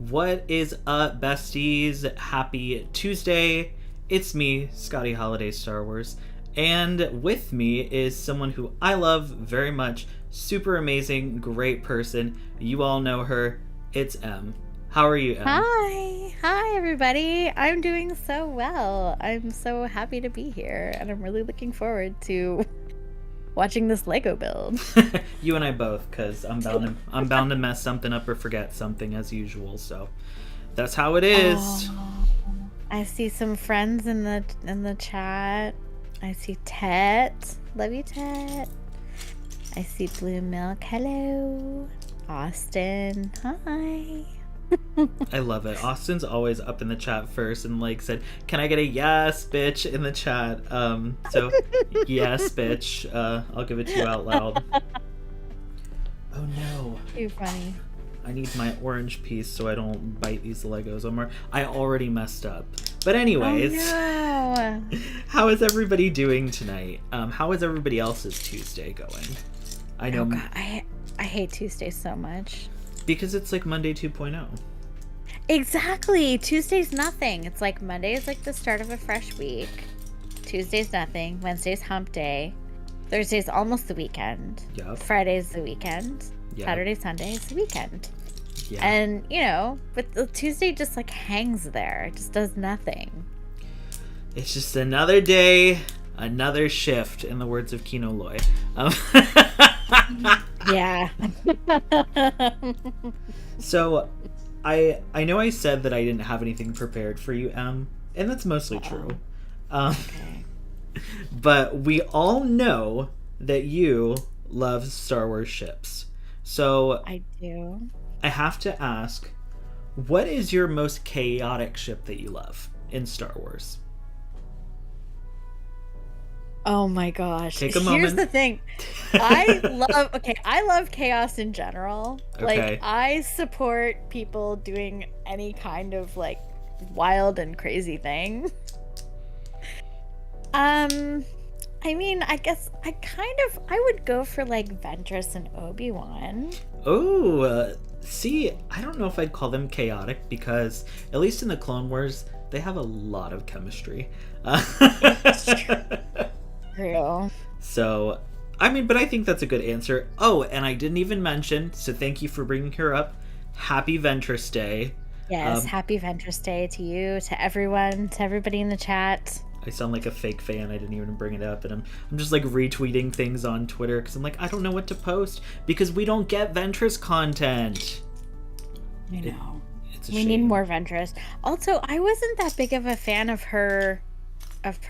What is up, besties? Happy Tuesday. It's me, Scotty Holiday Star Wars. And with me is someone who I love very much. Super amazing, great person. You all know her. It's Em. How are you, Em? Hi everybody. I'm doing so well. I'm so happy to be here, and I'm really looking forward to watching this Lego build. You and I both, because I'm bound to mess something up or forget something as usual. So that's how it is. Oh, I see some friends in the chat. I see Tet. Love you, Tet. I see Blue Milk. Hello. Austin. Hi. I love it. Austin's always up in the chat first and said, "Can I get a yes, bitch?" in the chat. So yes, bitch. I'll give it to you out loud. Oh no. Too funny. I need my orange piece so I don't bite these Legos anymore. I already messed up. But anyways, oh, no. How is everybody doing tonight? How is everybody else's Tuesday going? I know. Oh, God. I hate Tuesdays so much. Because it's like Monday 2.0. Exactly. Tuesday's nothing. It's like Monday is like the start of a fresh week. Tuesday's nothing. Wednesday's hump day. Thursday's almost the weekend. Yep. Friday's the weekend. Yep. Saturday, Sunday's the weekend. Yeah. And, but the Tuesday just hangs there. It just does nothing. It's just another day, another shift, in the words of Kino Loy. Yeah. So, I know I said that I didn't have anything prepared for you, Em, and that's mostly true. Okay. But we all know that you love Star Wars ships. So I do. I have to ask, what is your most chaotic ship that you love in Star Wars? Oh my gosh. Take a moment. Here's the thing. I love chaos in general. Okay. I support people doing any kind of wild and crazy thing. I guess I would go for Ventress and Obi-Wan. Oh, see, I don't know if I'd call them chaotic because at least in the Clone Wars, they have a lot of chemistry. True. So, but I think that's a good answer. Oh, and I didn't even mention, so thank you for bringing her up. Happy Ventress Day. Yes, happy Ventress Day to you, to everyone, to everybody in the chat. I sound like a fake fan. I didn't even bring it up, and I'm just retweeting things on Twitter because I'm I don't know what to post because we don't get Ventress content. I know. It's a we shame. Need more Ventress. Also, I wasn't that big of a fan of her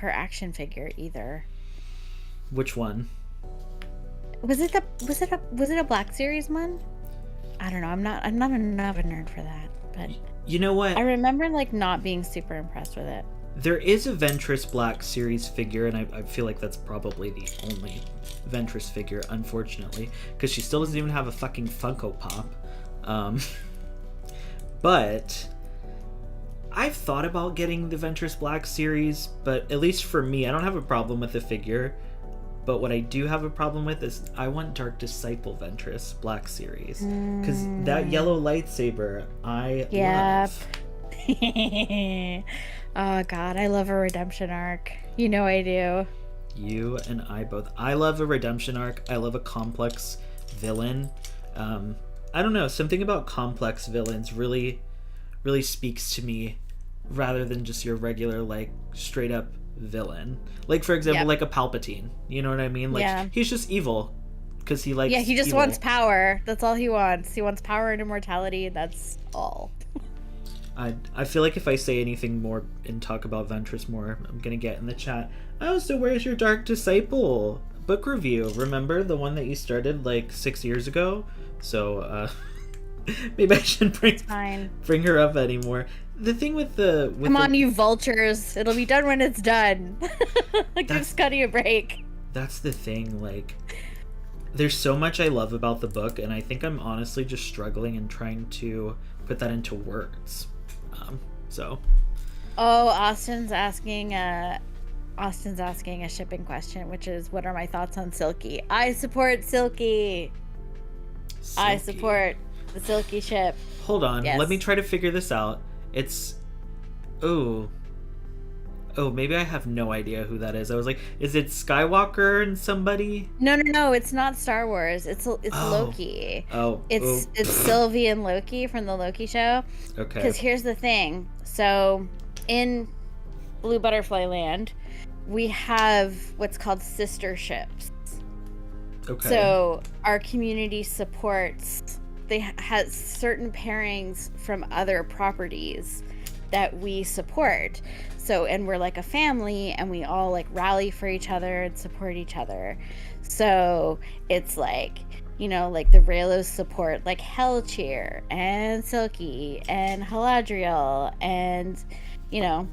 action figure either. Which one? Was it a Black Series one? I don't know. I'm not enough of a nerd for that. But you know what? I remember not being super impressed with it. There is a Ventress Black Series figure, and I feel like that's probably the only Ventress figure, unfortunately, because she still doesn't even have a fucking Funko Pop. But I've thought about getting the Ventress Black Series, but at least for me, I don't have a problem with the figure. But what I do have a problem with is I want Dark Disciple Ventress Black Series. Because that yellow lightsaber, I love. Oh, God, I love a redemption arc. You know I do. You and I both. I love a redemption arc. I love a complex villain. I don't know. Something about complex villains really, really speaks to me rather than just your regular, straight up villain. For example, a Palpatine. You know what I mean? He's just evil because he likes he just evil. wants power. That's all he wants. He wants power and immortality. That's all. I feel like if I say anything more and talk about Ventress more, I'm gonna get in the chat. Oh, so where's your Dark Disciple book review? Remember the one that you started 6 years ago? So maybe I shouldn't bring her up anymore. The thing with come on, you vultures! It'll be done when it's done. Give Scotty a break. That's the thing. There's so much I love about the book, and I think I'm honestly just struggling and trying to put that into words. So. Oh, Austin's asking a shipping question, which is, what are my thoughts on Silky? I support Silky. I support The Silky ship. Hold on. Yes. Let me try to figure this out. It's... Oh, maybe I have no idea who that is. I was like, is it Skywalker and somebody? No. It's not Star Wars. It's Loki. It's Sylvie and Loki from the Loki show. Okay. Because here's the thing. So, in Blue Butterfly Land, we have what's called sister ships. Okay. So our community supports. They have certain pairings from other properties that we support. So, and we're like a family, and we all like rally for each other and support each other. So it's like, you know, like the Raylos support like Hellcheer and Silky and Haladriel and, you know,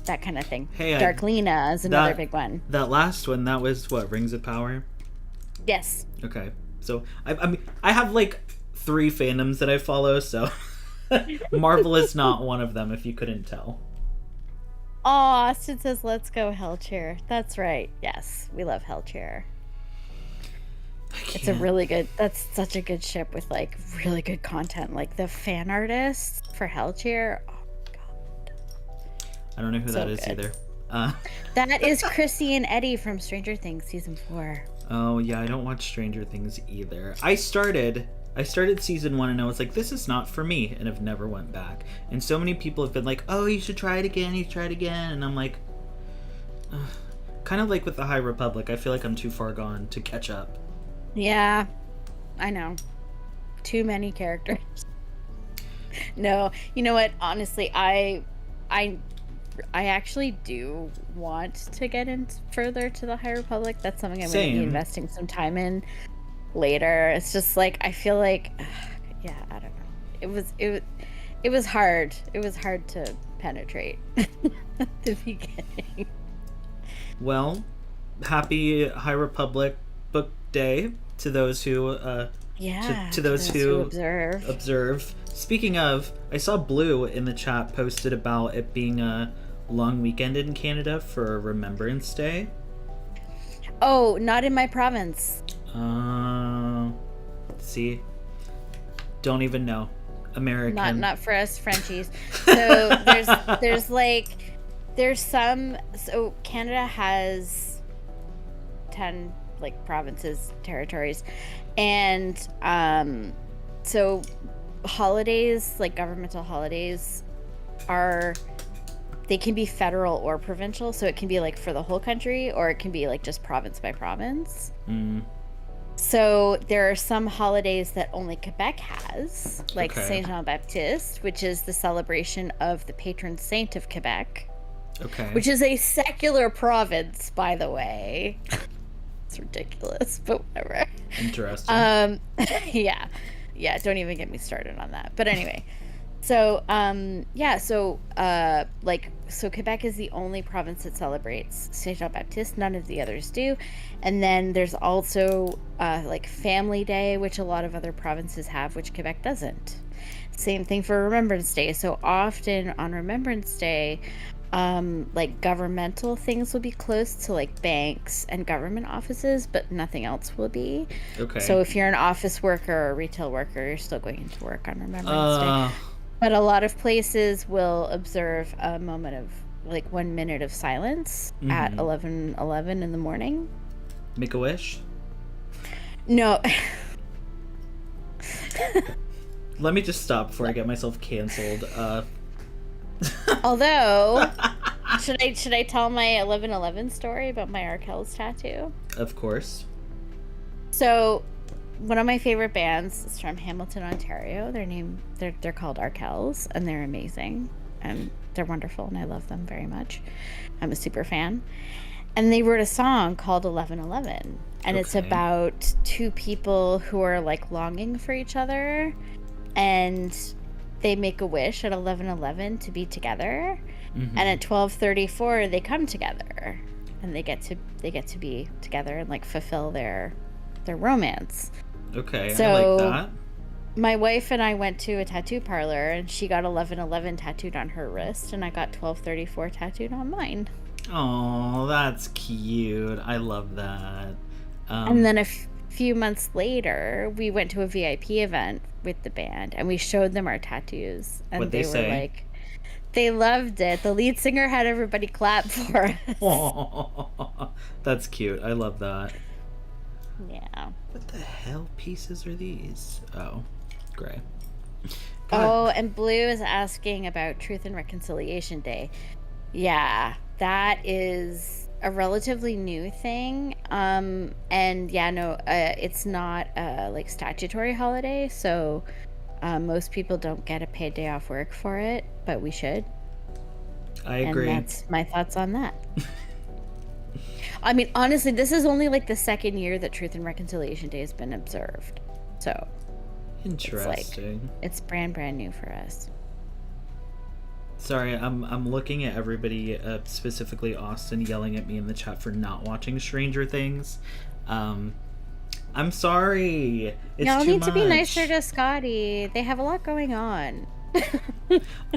that kind of thing. Hey, Darklina is another big one. That last one, that was what, Rings of Power? Yes. Okay. So I mean, I have like 3 fandoms that I follow, so Marvel is not one of them, if you couldn't tell. Oh, Austin says, let's go Hellcheer. That's right. Yes, we love Hellcheer. It's a really good, that's such a good ship with like really good content. Like the fan artists for Hellcheer. Oh my god. I don't know who that is either. That is Chrissy and Eddie from Stranger Things season 4. Oh yeah, I don't watch Stranger Things either. I started season 1 and I was like, this is not for me, and I've never went back. And so many people have been like, oh, you should try it again, and I'm like, kind of like with the High Republic, I feel like I'm too far gone to catch up. Yeah, I know. Too many characters. No, you know what? Honestly, I actually do want to get in further to the High Republic. That's something I'm going to be investing some time in later. It's just like I feel like, yeah, I don't know. It was hard. It was hard to penetrate at the beginning. Well, happy High Republic Book Day to those who to those who observe. Speaking of, I saw Blue in the chat posted about it being a long weekend in Canada for Remembrance Day. Oh, not in my province. See, don't even know. American. Not for us Frenchies. So there's some. So Canada has 10 like provinces, territories, and so holidays, like governmental holidays, they can be federal or provincial. So it can be like for the whole country, or it can be like just province by province. So there are some holidays that only Quebec has, like Saint Jean Baptiste, which is the celebration of the patron saint of Quebec. Okay. Which is a secular province, by the way. It's ridiculous, but whatever. Interesting. Yeah. Don't even get me started on that. But anyway, so so Quebec is the only province that celebrates Saint Jean Baptiste. None of the others do. And then there's also like Family Day, which a lot of other provinces have, which Quebec doesn't. Same thing for Remembrance Day. So often on Remembrance Day, like governmental things will be closed to like banks and government offices, but nothing else will be. Okay. So if you're an office worker or a retail worker, you're still going to work on Remembrance Day. But a lot of places will observe a moment of like 1 minute of silence at 11:11 in the morning. Make a wish? No. Let me just stop before I get myself canceled. Although, should I tell my 11:11 story about my Arkells tattoo? Of course. So, one of my favorite bands is from Hamilton, Ontario. They're called Arkells, and they're amazing, and they're wonderful, and I love them very much. I'm a super fan. And they wrote a song called 11:11, and it's about 2 people who are like longing for each other, and they make a wish at 11:11 to be together, and at 12:34 they come together, and they get to be together and like fulfill their romance. Okay, so, I like that. My wife and I went to a tattoo parlor, and she got 11:11 tattooed on her wrist, and I got 12:34 tattooed on mine. Oh, that's cute. I love that. And then few months later, we went to a VIP event with the band, and we showed them our tattoos, and What'd they they were say? like, they loved it. The lead singer had everybody clap for us. Oh, that's cute. I love that. Yeah. What the hell pieces are these? Oh, gray. Oh, and Blue is asking about Truth and Reconciliation Day. Yeah, that is a relatively new thing. And yeah, no, it's not like statutory holiday, so most people don't get a paid day off work for it, but we should. I agree. And that's my thoughts on that. I mean, honestly, this is only like the second year that Truth and Reconciliation Day has been observed. So Interesting. it's brand new for us. Sorry, I'm looking at everybody, specifically Austin, yelling at me in the chat for not watching Stranger Things. I'm sorry. It's Y'all too need to be much. nicer to Scotty. They have a lot going on.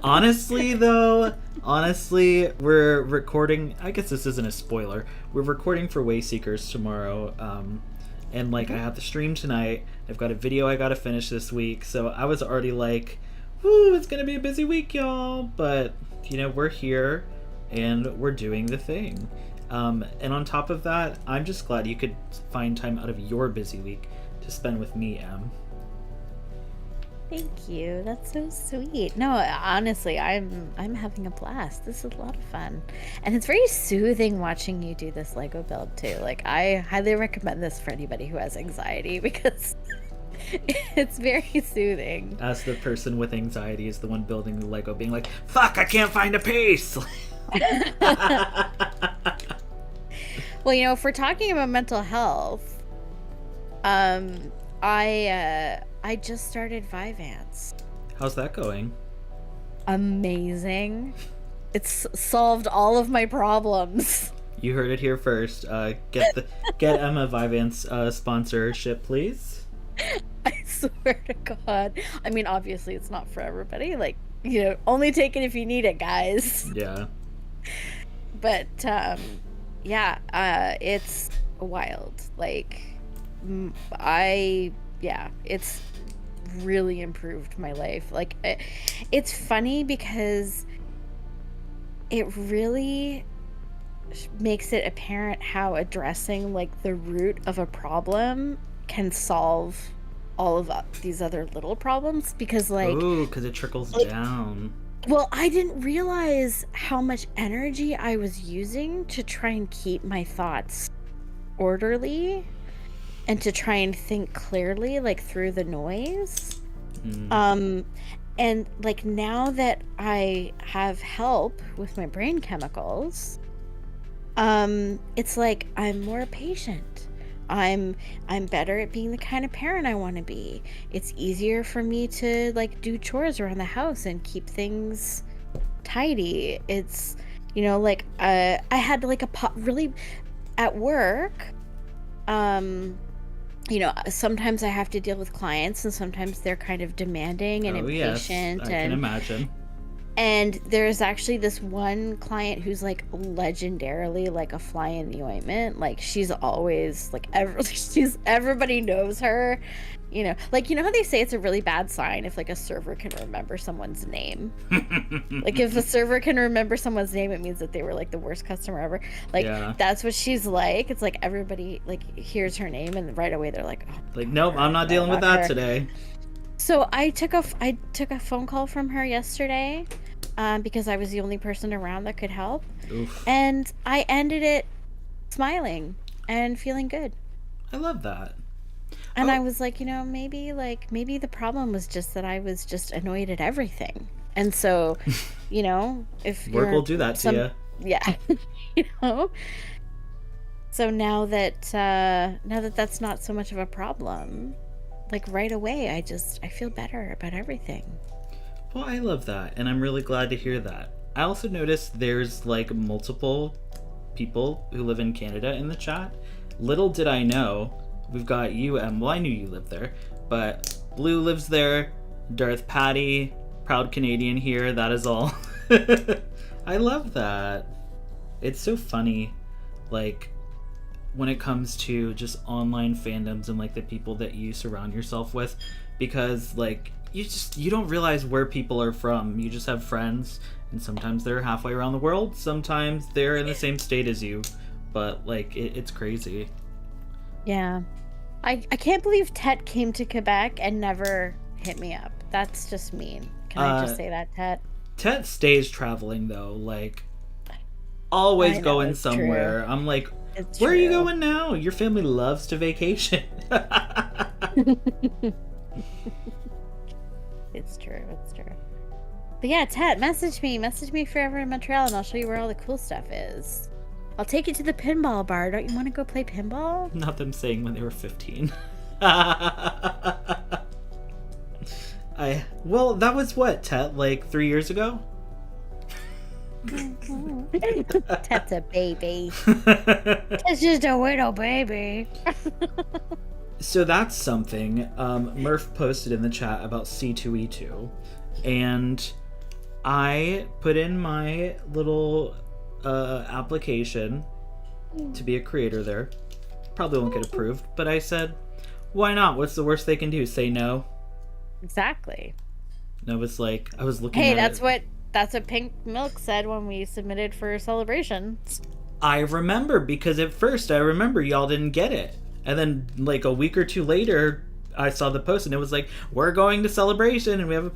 Honestly, we're recording. I guess this isn't a spoiler. We're recording for Wayseekers tomorrow. And like I have the stream tonight. I've got a video I gotta finish this week. So I was already like, woo, it's gonna be a busy week, y'all. But, you know, we're here and we're doing the thing. And on top of that, I'm just glad you could find time out of your busy week to spend with me, Em. Thank you. That's so sweet. No, honestly, I'm having a blast. This is a lot of fun. And it's very soothing watching you do this Lego build too. Like, I highly recommend this for anybody who has anxiety because it's very soothing. As the person with anxiety is the one building the Lego being like, fuck, I can't find a piece. Well, you know, if we're talking about mental health, I just started Vyvanse. How's that going? Amazing. It's solved all of my problems. You heard it here first. Get Emma Vyvanse sponsorship, please. I swear to God. I mean, obviously, it's not for everybody. Like, you know, only take it if you need it, guys. Yeah. But yeah, it's wild. Like, it's really improved my life. Like, it's funny because it really makes it apparent how addressing like the root of a problem can solve all of these other little problems, because like, ooh, because it trickles down. well, I didn't realize how much energy I was using to try and keep my thoughts orderly and to try and think clearly, like through the noise. And like now that I have help with my brain chemicals, it's like I'm more patient. I'm better at being the kind of parent I want to be. It's easier for me to like do chores around the house and keep things tidy. It's, you know, like I had like really at work, you know, sometimes I have to deal with clients and sometimes they're kind of demanding and impatient. Yes, I can imagine. And there's actually this one client who's like legendarily like a fly in the ointment. Like, she's always like everybody knows her, you know, like, you know how they say it's a really bad sign if like a server can remember someone's name. Like, if a server can remember someone's name, it means that they were like the worst customer ever. Like, yeah. That's what she's like. It's like everybody like hears her name and right away they're like, oh, like, nope, I'm not dealing with that today. So I took a phone call from her yesterday, because I was the only person around that could help. Oof. And I ended it smiling and feeling good. I love that. And I was like, you know, maybe the problem was just that I was just annoyed at everything. And so, you know, if work will do that to you. Yeah. You know. So now that that's not so much of a problem, like right away I feel better about everything. Well, I love that, and I'm really glad to hear that. I also noticed there's like multiple people who live in Canada in the chat. Little did I know, we've got you, Em. Well, I knew you lived there, but Blue lives there, Darth Patty, proud Canadian here, that is all. I love that. It's so funny. Like, when it comes to just online fandoms and like the people that you surround yourself with, because like you don't realize where people are from. You just have friends, and sometimes they're halfway around the world, sometimes they're in the same state as you, but like it's crazy. Yeah. I can't believe Tet came to Quebec and never hit me up. That's just mean. Can I just say that, Tet? Tet stays traveling though, like always going somewhere. True. I'm like, It's where true. are you going now? Your family loves to vacation. It's true. It's true. But yeah, Tet, message me if you're ever in Montreal, and I'll show you where all the cool stuff is. I'll take you to the pinball bar. Don't you want to go play pinball? Not them saying when they were 15. Well, that was what, Tet, like 3 years ago? Tet's a baby. Tet's just a little baby. So that's something. Murph posted in the chat about C2E2, and I put in my little application to be a creator there. Probably won't get approved, but I said, why not? What's the worst they can do? Say no? Exactly. And I was like, I was looking Hey, at that's what Pink Milk said when we submitted for Celebration. I remember, because at first I remember y'all didn't get it. And then like a week or two later, I saw the post and it was like, we're going to Celebration and we have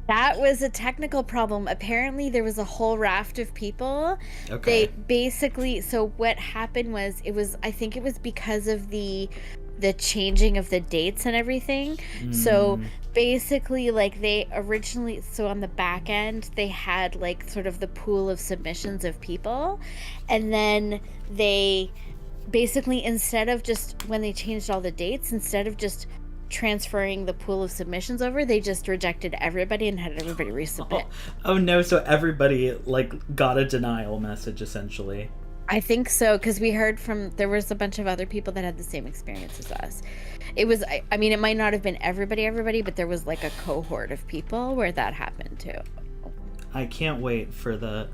That was a technical problem. Apparently there was a whole raft of people. Okay. They basically, so what happened was, I think it was because of the changing of the dates and everything. So basically, like, they originally, so on the back end they had like sort of the pool of submissions of people, and then they basically, instead of just, when they changed all the dates, instead of just transferring the pool of submissions over, they just rejected everybody and had everybody resubmit. Oh no, so everybody like got a denial message essentially. I think so, because we heard there was a bunch of other people that had the same experience as us. It was, I mean, it might not have been everybody, but there was like a cohort of people where that happened too. I can't wait for the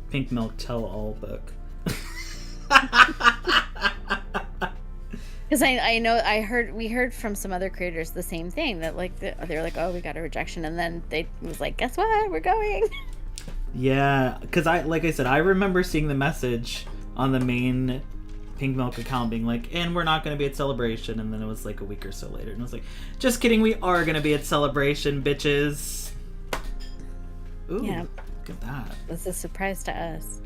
Pink Milk Tell-All book. Because we heard from some other creators the same thing, that like they were like, oh, we got a rejection, and then it was like, guess what, we're going. Yeah, because like I said, I remember seeing the message on the main Pink Milk account being like, and we're not going to be at Celebration, and then it was like a week or so later, and I was like, just kidding, we are going to be at Celebration, bitches. Ooh, yeah, look at that. It's a surprise to us.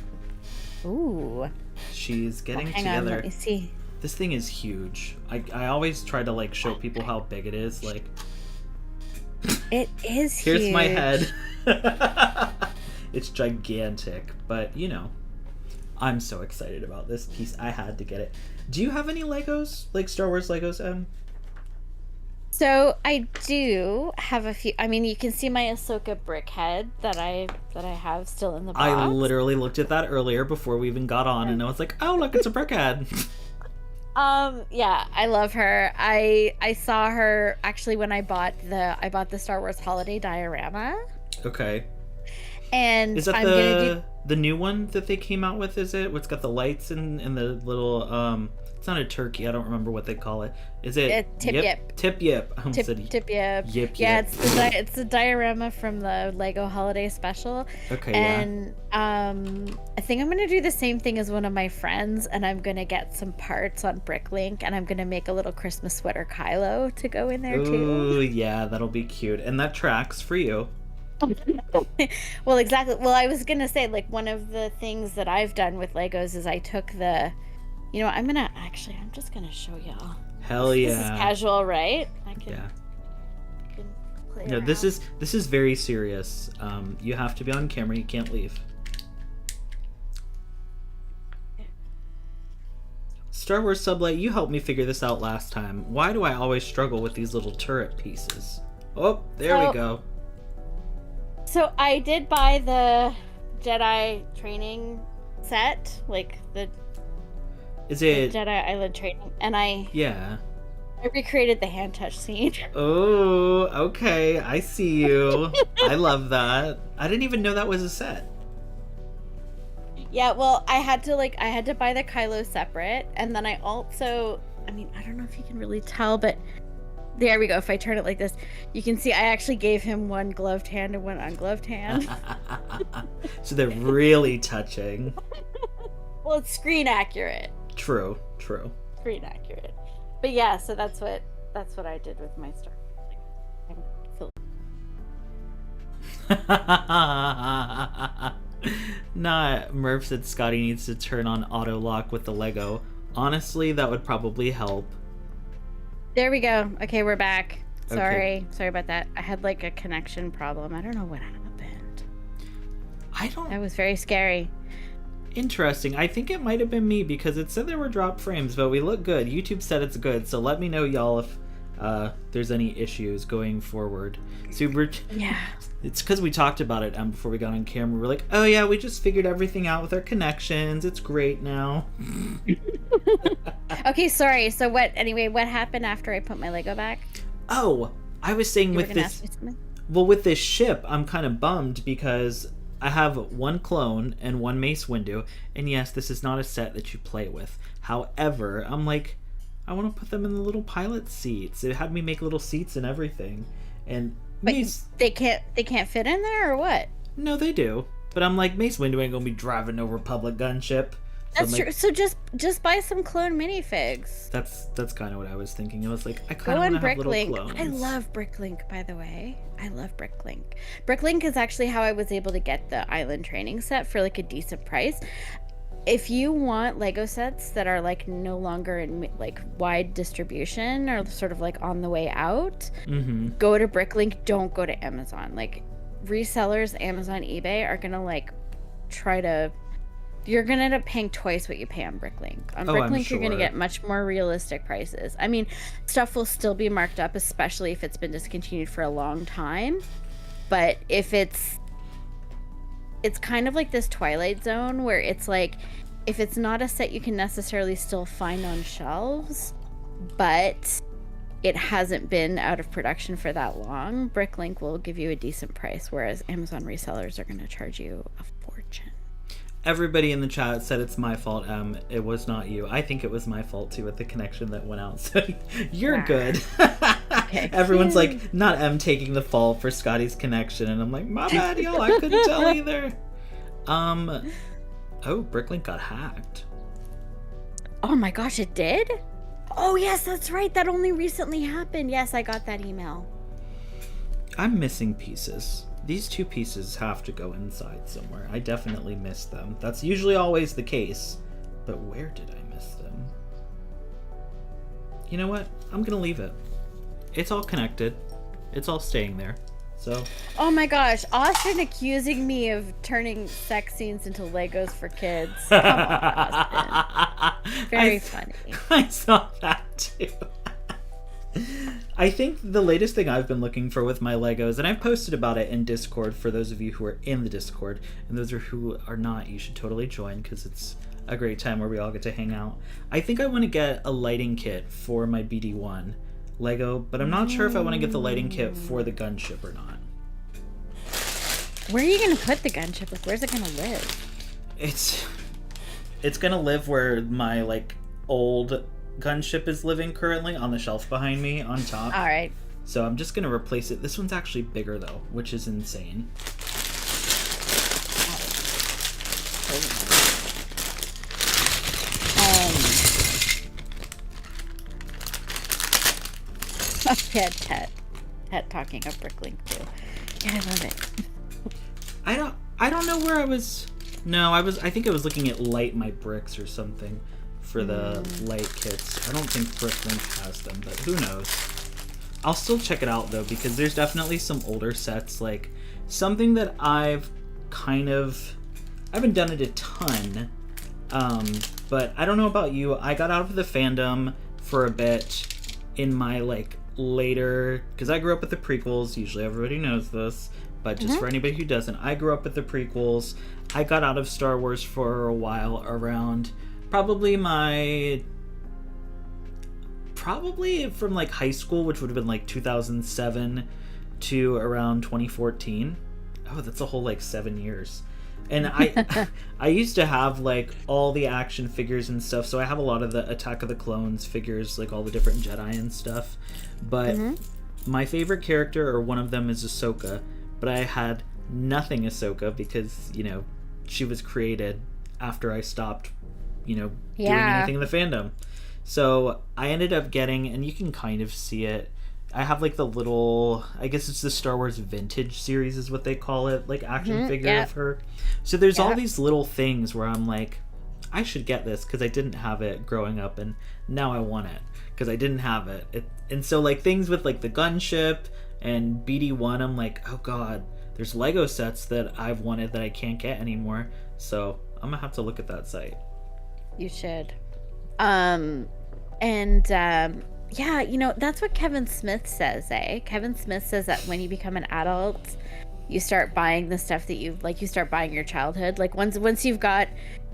Ooh. She's getting hang together. on, let me see. This thing is huge. I always try to like show people how big it is. Like, it is here's huge. my head. It's gigantic, but you know, I'm so excited about this piece. I had to get it. Do you have any Legos, like Star Wars Legos, Em? So I do have a few. I mean, you can see my Ahsoka brick head that I have still in the box. I literally looked at that earlier before we even got on, and I was like, oh look, it's a brick head. Yeah, I love her. I saw her actually when I bought the Star Wars holiday diorama. Okay. And is that I'm gonna the new one that they came out with? Is it? What's got the lights and the little it's not a turkey. I don't remember what they call it. Is it Tip Yip? Tip Yip. Tip Yip. Yip. Yeah, it's the diorama from the Lego Holiday Special. Okay. And I think I'm gonna do the same thing as one of my friends, and I'm gonna get some parts on Bricklink, and I'm gonna make a little Christmas sweater Kylo to go in there too. Ooh, yeah, that'll be cute, and that tracks for you. Well, exactly. Well, I was gonna say, like, one of the things that I've done with Legos is I took I'm just gonna show y'all. Hell yeah. This is casual, right? Yeah. Play No, around. this is very serious. You have to be on camera. You can't leave. Star Wars Sublight, you helped me figure this out last time. Why do I always struggle with these little turret pieces? Oh, there we go. So I did buy the Jedi training set, like the Jedi Island training, and I recreated the hand touch scene. Oh, okay, I see you. I love that. I didn't even know that was a set. Yeah, well, I had to buy the Kylo separate, and then I also, I mean, I don't know if you can really tell, but there we go. If I turn it like this, you can see I actually gave him one gloved hand and one ungloved hand. So they're really touching. Well, it's screen accurate. True. Screen accurate. But yeah, so that's what I did with my Star. Murph said Scotty needs to turn on auto lock with the Lego. Honestly, that would probably help. There we go. Okay, we're back. Okay. Sorry about that. I had like a connection problem. I don't know what happened. That was very scary. Interesting. I think it might have been me because it said there were drop frames, but we look good. YouTube said it's good, so let me know, y'all, if there's any issues going forward. Yeah. It's because we talked about it before we got on camera. We're like, oh yeah, we just figured everything out with our connections. It's great now. Okay, sorry. So what happened after I put my Lego back? Oh, I was saying with this. Well, with this ship, I'm kind of bummed because I have one clone and one Mace Windu, and yes, this is not a set that you play with. However, I'm like, I want to put them in the little pilot seats. It had me make little seats and everything, and Mace. They can't fit in there or what? No, they do. But I'm like, Mace Windu ain't gonna be driving no Republic gunship. So That's true. So just buy some clone minifigs. That's kind of what I was thinking. I was like, I kind of want to have little clones. I love Bricklink, by the way. I love Bricklink. Bricklink is actually how I was able to get the island training set for like a decent price. If you want Lego sets that are like no longer in like wide distribution or sort of like on the way out, go to Bricklink. Don't go to Amazon. Like resellers, Amazon, eBay are gonna like try to. You're gonna end up paying twice what you pay on Bricklink. On Bricklink, sure. You're gonna get much more realistic prices. I mean, stuff will still be marked up, especially if it's been discontinued for a long time. But if it's kind of like this Twilight Zone where it's like, if it's not a set you can necessarily still find on shelves, but it hasn't been out of production for that long, Bricklink will give you a decent price, whereas Amazon resellers are going to charge you a fortune. Everybody in the chat said it's my fault, it was not you. I think it was my fault too with the connection that went out, so you're good. Okay. Everyone's like, not taking the fall for Scotty's connection, and I'm like, my bad, y'all, I couldn't tell either. Oh, Bricklink got hacked. Oh my gosh, it did? Oh yes, that's right, that only recently happened. Yes, I got that email. I'm missing pieces. These two pieces have to go inside somewhere. I definitely missed them. That's usually always the case. But where did I miss them? You know what? I'm gonna leave it. It's all connected. It's all staying there. So. Oh my gosh, Austin accusing me of turning sex scenes into Legos for kids. Come on, Austin. Very funny. I saw that too. I think the latest thing I've been looking for with my Legos, and I've posted about it in Discord for those of you who are in the Discord, and those who are not, you should totally join because it's a great time where we all get to hang out. I think I want to get a lighting kit for my BD1 Lego, but I'm not sure if I want to get the lighting kit for the gunship or not. Where are you going to put the gunship? Like, where's it going to live? It's going to live where my, like, old gunship is living currently, on the shelf behind me on top. All right. So I'm just going to replace it. This one's actually bigger, though, which is insane. Yeah, Tet talking of Bricklink too. Yeah, I love it. I don't know where I was. No, I think I was looking at Light My Bricks or something for the light kits. I don't think Bricklink has them, but who knows. I'll still check it out though, because there's definitely some older sets, like something that I haven't done it a ton, but I don't know about you. I got out of the fandom for a bit in my like later, because I grew up with the prequels. Usually everybody knows this, but just for anybody who doesn't, I grew up with the prequels. I got out of Star Wars for a while around probably from like high school, which would have been like 2007 to around 2014. Oh, that's a whole like 7 years. And I used to have like all the action figures and stuff, so I have a lot of the Attack of the Clones figures, like all the different Jedi and stuff. But my favorite character, or one of them, is Ahsoka. But I had nothing Ahsoka because, you know, she was created after I stopped, you know, doing anything in the fandom. So I ended up getting, and you can kind of see it, I have like the little, I guess it's the Star Wars Vintage series is what they call it, like action figure of her. So there's all these little things where I'm like, I should get this because I didn't have it growing up, and now I want it because I didn't have it. And so like things with like the Gunship and BD1, I'm like, oh god, there's Lego sets that I've wanted that I can't get anymore. So I'm gonna have to look at that site. You should. Yeah, you know, that's what Kevin Smith says, eh? Kevin Smith says that when you become an adult, you start buying the stuff that you start buying your childhood. Like once you've got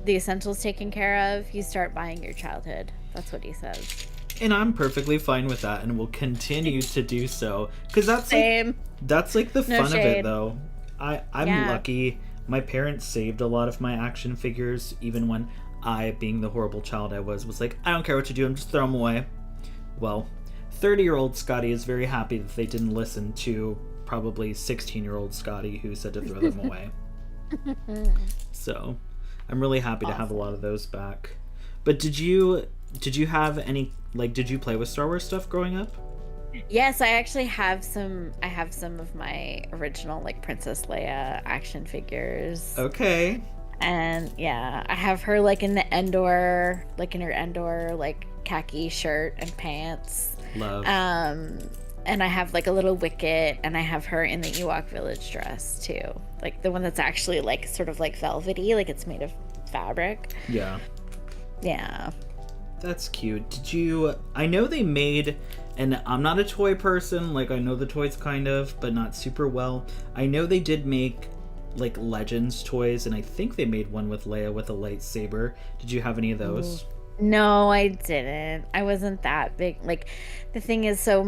the essentials taken care of, you start buying your childhood. That's what he says. And I'm perfectly fine with that, and will continue to do so, because that's Same. That's like the No fun shade. of it, though. I'm lucky. My parents saved a lot of my action figures, even when I, being the horrible child I was like, I don't care what you do, I'm just throw them away. Well, 30-year-old Scotty is very happy that they didn't listen to probably 16-year-old Scotty who said to throw them away. So, I'm really happy to have a lot of those back. But did you have any, like, did you play with Star Wars stuff growing up? Yes, I actually have some. I have some of my original, like, Princess Leia action figures. Okay. And yeah, I have her like in the Endor, like in her Endor, like khaki shirt and pants. Love. And I have like a little Wicket, and I have her in the Ewok village dress too, like the one that's actually like sort of like velvety, like it's made of fabric. Yeah. Yeah. That's cute. Did you? I know they made, and I'm not a toy person. Like I know the toys kind of, but not super well. I know they did make like Legends toys, and I think they made one with Leia with a lightsaber. Did you have any of those? No, I didn't. I wasn't that big. Like the thing is, so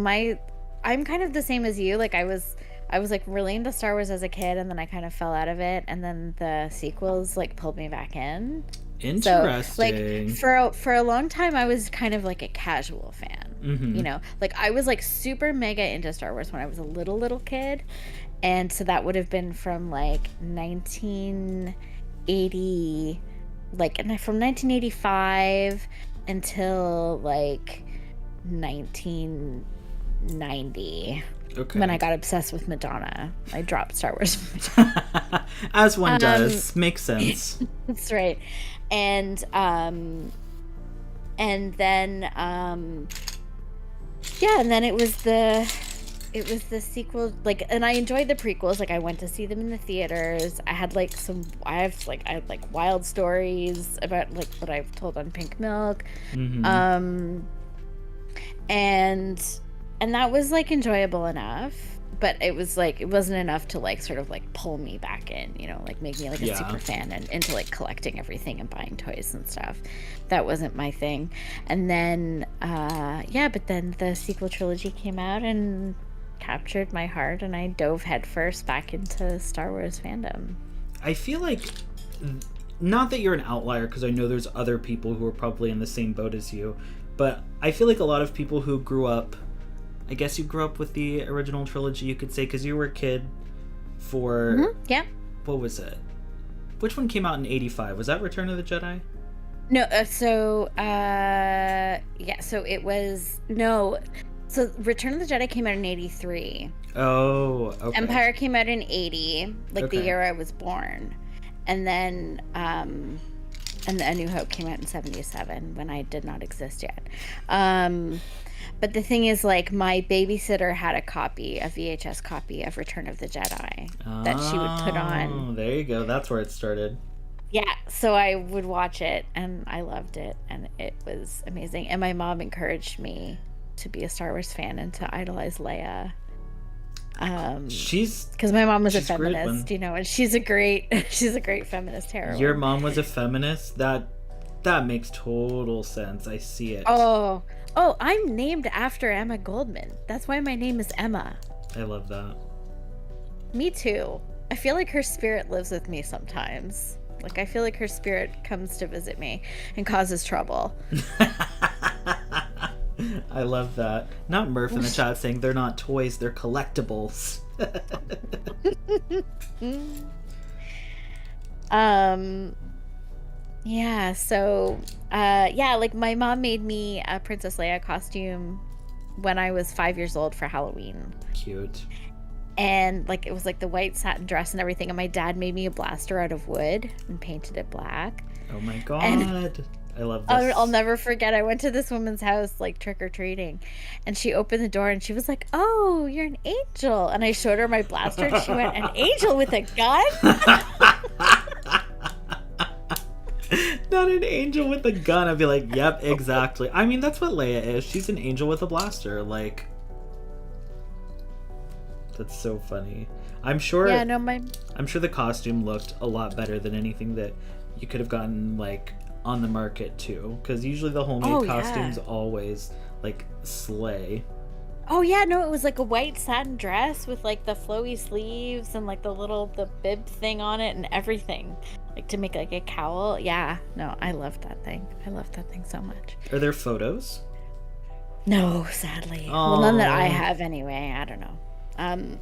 I'm kind of the same as you. Like I was like really into Star Wars as a kid, and then I kind of fell out of it, and then the sequels like pulled me back in. Interesting. So, like for a long time, I was kind of like a casual fan. You know, like I was like super mega into Star Wars when I was a little kid, and so that would have been from like 1980, like from 1985 until like 1990. Okay. When I got obsessed with Madonna, I dropped Star Wars. As one does. Makes sense. That's right. And then and then it was the sequel, like, and I enjoyed the prequels. Like I went to see them in the theaters. I had wild stories about like what I've told on Pink Milk. And that was like enjoyable enough, but it was like it wasn't enough to like sort of like pull me back in, you know, like make me like a super fan and into like collecting everything and buying toys and stuff. That wasn't my thing. And then but then the sequel trilogy came out and captured my heart, and I dove headfirst back into Star Wars fandom. I feel like, not that you're an outlier, because I know there's other people who are probably in the same boat as you, but I feel like a lot of people who grew up, I guess you grew up with the original trilogy, you could say, because you were a kid for... What was it? Which one came out in 85? Was that Return of the Jedi? No, so it was... No, so Return of the Jedi came out in 83. Oh, okay. Empire came out in 80, like the year I was born. And then... and A New Hope came out in 77, when I did not exist yet. But the thing is, like, my babysitter had a VHS copy of Return of the Jedi that she would put on. Oh, there you go. That's where it started. Yeah, so I would watch it, and I loved it, and it was amazing. And my mom encouraged me to be a Star Wars fan and to idolize Leia. Because my mom was a feminist, you know, and she's a great feminist heroine. Your mom was a feminist? That makes total sense. I see it. Oh, I'm named after Emma Goldman. That's why my name is Emma. I love that. Me too. I feel like her spirit lives with me sometimes. Like, I feel like her spirit comes to visit me and causes trouble. I love that. Not Murph in the chat saying they're not toys, they're collectibles. Yeah, so, like, my mom made me a Princess Leia costume when I was 5 years old for Halloween. Cute. And, like, it was, like, the white satin dress and everything, and my dad made me a blaster out of wood and painted it black. Oh my god. And I love this. I'll never forget, I went to this woman's house, like, trick-or-treating, and she opened the door, and she was like, "Oh, you're an angel." And I showed her my blaster, and she went, "An angel with a gun?" Not an angel with a gun. I'd be like, yep, exactly. I mean, that's what Leia is. She's an angel with a blaster. Like, that's so funny. I'm sure. Yeah, no, I'm sure the costume looked a lot better than anything that you could have gotten like on the market too. Because usually the homemade costumes always like slay. Oh yeah, no, it was like a white satin dress with like the flowy sleeves and like the bib thing on it and everything. Like to make like a cowl. Yeah, no, I loved that thing. I loved that thing so much. Are there photos? No, sadly. Aww. Well, none that I have anyway. I don't know.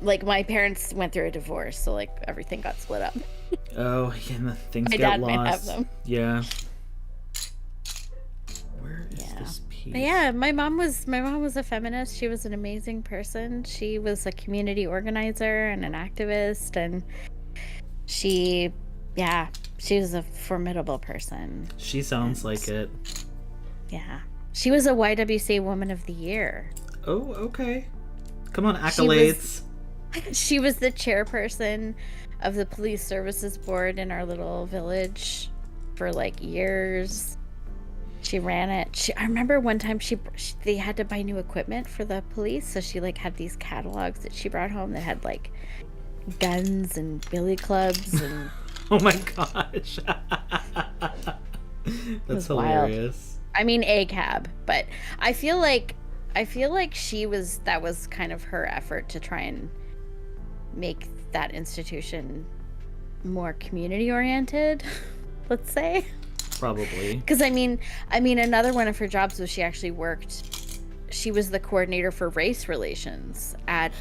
Like my parents went through a divorce, so like everything got split up. Oh, yeah, and the things my get dad lost. Might have them. Yeah. Where is this piece? But yeah, my mom was a feminist. She was an amazing person. She was a community organizer and an activist, and she was a formidable person. She sounds like it. Yeah. She was a YWCA Woman of the Year. Oh, okay. Come on, accolades. She was the chairperson of the police services board in our little village for like years. She ran it. I remember one time they had to buy new equipment for the police, so she like had these catalogs that she brought home that had like guns and billy clubs and oh my gosh. That's hilarious. Wild. I mean, ACAB, but I feel like that was kind of her effort to try and make that institution more community oriented, let's say. Probably. Because I mean another one of her jobs was she was the coordinator for race relations at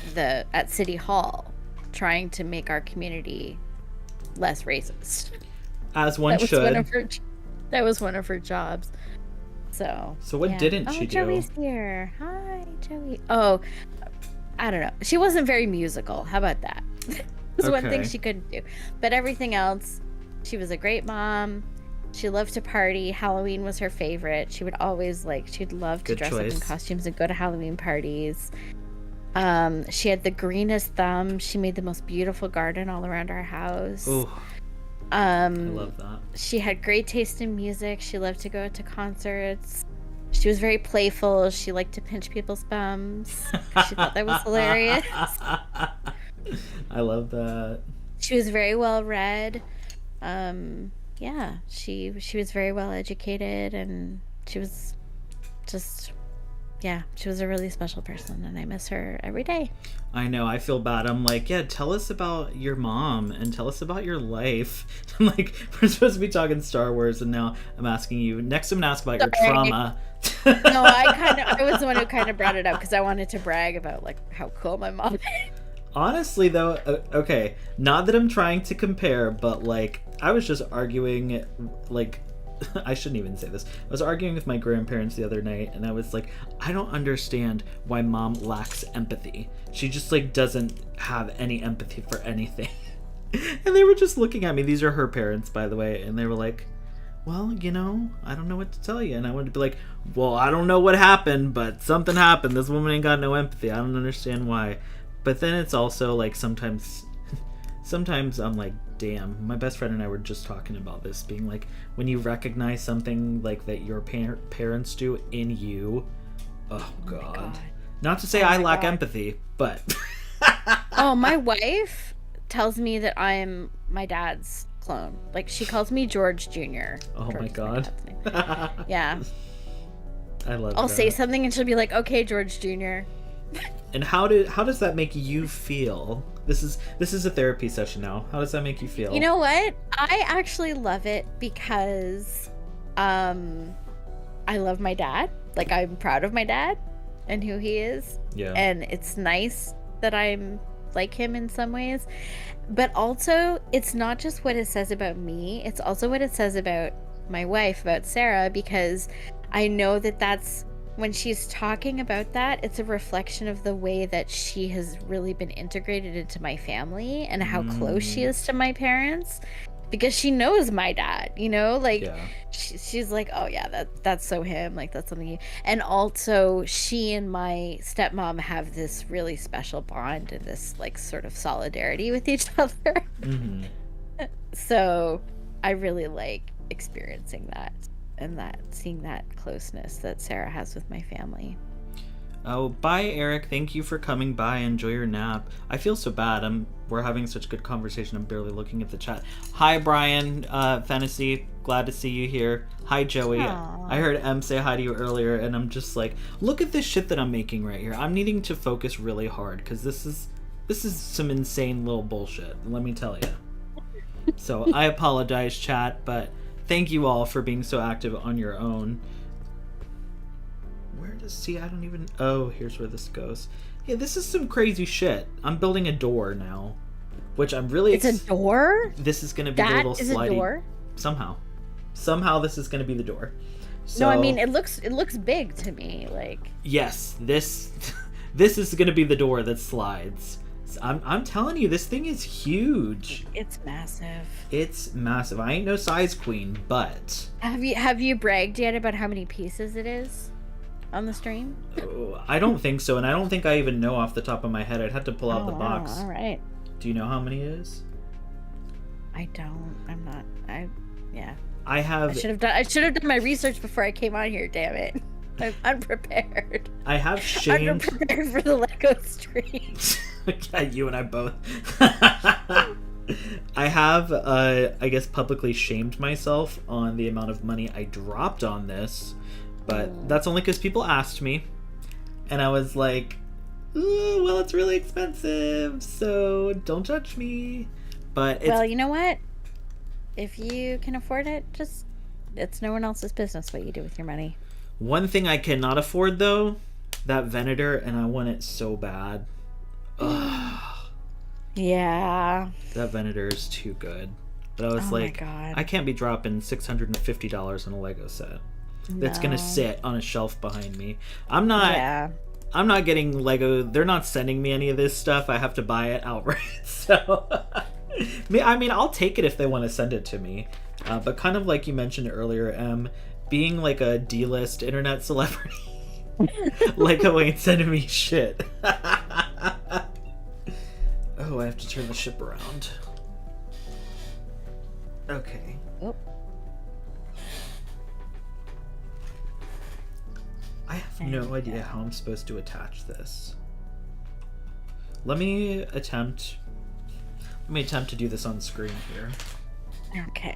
City Hall, trying to make our community less racist. As one should. That was one of her jobs. So what didn't she do? Joey's here. Hi, Joey. Oh, I don't know. She wasn't very musical. How about that? That's one thing she couldn't do. But everything else, she was a great mom. She loved to party. Halloween was her favorite. She would always she'd love to dress up in costumes and go to Halloween parties. She had the greenest thumb. She made the most beautiful garden all around our house. Ooh. I love that. She had great taste in music. She loved to go to concerts. She was very playful. She liked to pinch people's bums. She thought that was hilarious. I love that. She was very well read. She was very well educated, and she was she was a really special person, and I miss her every day. I know. I feel bad. I'm like, yeah, tell us about your mom and tell us about your life. I'm like, we're supposed to be talking Star Wars, and now I'm asking you. Next, I'm gonna ask about your trauma. No, I was the one who kind of brought it up because I wanted to brag about how cool my mom is. Honestly, though, okay, not that I'm trying to compare, but I was just arguing, I shouldn't even say this. I was arguing with my grandparents the other night, and I was like, I don't understand why mom lacks empathy. She just doesn't have any empathy for anything. And they were just looking at me. These are her parents, by the way, and they were like, well, I don't know what to tell you. And I wanted to be like, well, I don't know what happened, but something happened. This woman ain't got no empathy. I don't understand why. But then it's also sometimes I'm like, damn, my best friend and I were just talking about this, being like, when you recognize something that your parents do in you, oh god. Not to say I lack empathy, but oh, my wife tells me that I am my dad's clone. She calls me George Jr. Oh George my god. Yeah. I love I'll that. say something and she'll be like, okay, George Jr. And how does that make you feel? This is a therapy session now. How does that make you feel? You know what? I actually love it because I love my dad. Like, I'm proud of my dad and who he is. Yeah. And it's nice that I'm like him in some ways. But also, it's not just what it says about me. It's also what it says about my wife, about Sarah, because I know that that's when she's talking about that, it's a reflection of the way that she has really been integrated into my family and how close she is to my parents, because she knows my dad, you know, like Yeah. she's like, oh yeah, that's so him, like that's something and also she and my stepmom have this really special bond and this like sort of solidarity with each other. So I really like experiencing that and seeing that closeness that Sarah has with my family. Oh, bye, Eric. Thank you for coming by. Enjoy your nap. I feel so bad. We're having such good conversation. I'm barely looking at the chat. Hi, Brian. Fantasy. Glad to see you here. Hi, Joey. Aww. I heard Em say hi to you earlier, and I'm just like, look at this shit that I'm making right here. I'm needing to focus really hard because this is some insane little bullshit. Let me tell you. So I apologize, chat, but thank you all for being so active on your own. Oh, here's where this goes. Yeah, this is some crazy shit. I'm building a door now, which I'm really... It's a door? This is going to be the little slidey... That is a door? Somehow this is going to be the door. So, no, I mean, it looks big to me, like... Yes, this is going to be the door that slides. I'm telling you, this thing is huge. It's massive. It's massive. I ain't no size queen, but... Have you bragged yet about how many pieces it is on the stream? Oh, I don't think so, and I don't think I even know off the top of my head. I'd have to pull out the box. All right. Do you know how many it is? I don't. I'm not. Yeah. I should have done my research before I came on here. Damn it. I'm unprepared. I have shamed... Unprepared for the Lego stream. Yeah, you and I both. I have, I guess, publicly shamed myself on the amount of money I dropped on this, but that's only because people asked me, and I was like, ooh, well, it's really expensive, so don't judge me. But it's... Well, you know what? If you can afford it, it's no one else's business what you do with your money. One thing I cannot afford, though, that Venator, and I want it so bad. Ugh. Yeah. That Venator is too good. But I was like, I can't be dropping $650 on a Lego set. That's gonna sit on a shelf behind me. I'm not getting Lego. They're not sending me any of this stuff. I have to buy it outright. So, I mean, I'll take it if they want to send it to me. But kind of like you mentioned earlier, being like a D-list internet celebrity, Lego ain't sending me shit. Oh, I have to turn the ship around. Okay. Oh. I have no idea how I'm supposed to attach this. Let me attempt to do this on screen here. Okay.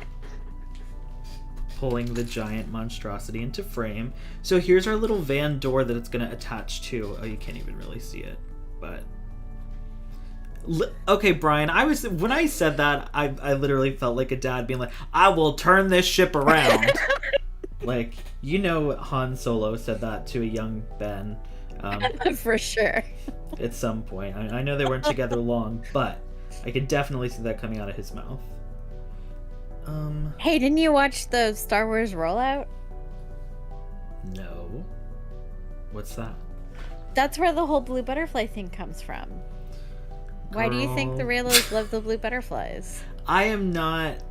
Pulling the giant monstrosity into frame. So here's our little van door that it's going to attach to. Oh, you can't even really see it, but... Okay, Brian, when I said that, I literally felt like a dad being like, I will turn this ship around. Like, you know, Han Solo said that to a young Ben. For sure. At some point. I know they weren't together long, but I could definitely see that coming out of his mouth. Hey, didn't you watch the Star Wars rollout? No. What's that? That's where the whole blue butterfly thing comes from. Why do you think the Raylos love the blue butterflies? I am not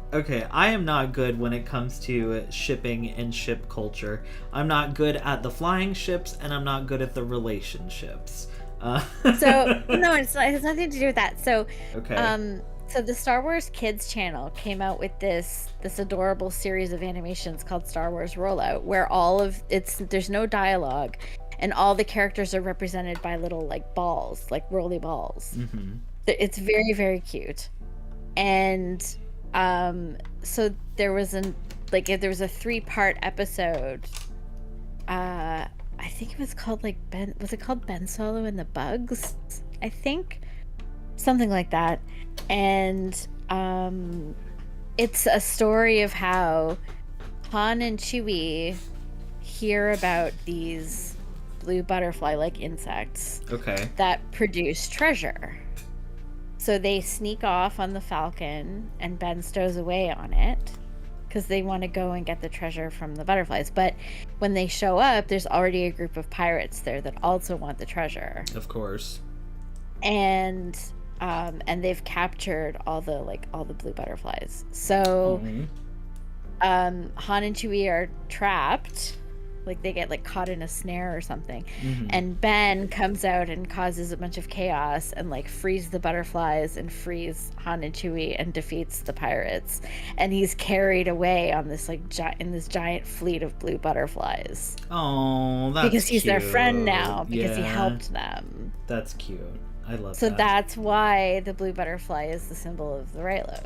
good when it comes to shipping and ship culture. I'm not good at the flying ships, and I'm not good at the relationships. So, no, it has nothing to do with that. So, okay. So the Star Wars Kids channel came out with this adorable series of animations called Star Wars Rollout, where there's no dialogue, and all the characters are represented by little like balls, like roly balls. Mm-hmm. It's very, very cute. And so there was a 3-part episode I think it was called like was it called Ben Solo and the Bugs? I think something like that. And it's a story of how Han and Chewie hear about these blue butterfly-like insects that produce treasure. So they sneak off on the Falcon, and Ben stows away on it because they want to go and get the treasure from the butterflies. But when they show up, there's already a group of pirates there that also want the treasure. Of course. And they've captured all the blue butterflies. So Han and Chewie are trapped. Like, they get, like, caught in a snare or something. And Ben comes out and causes a bunch of chaos and, like, frees the butterflies and frees Han and Chewie and defeats the pirates. And he's carried away on this, like, in this giant fleet of blue butterflies. Oh, that's because he's cute. Their friend now, because he helped them. That's cute. I love that. So that's why the blue butterfly is the symbol of the Raylos.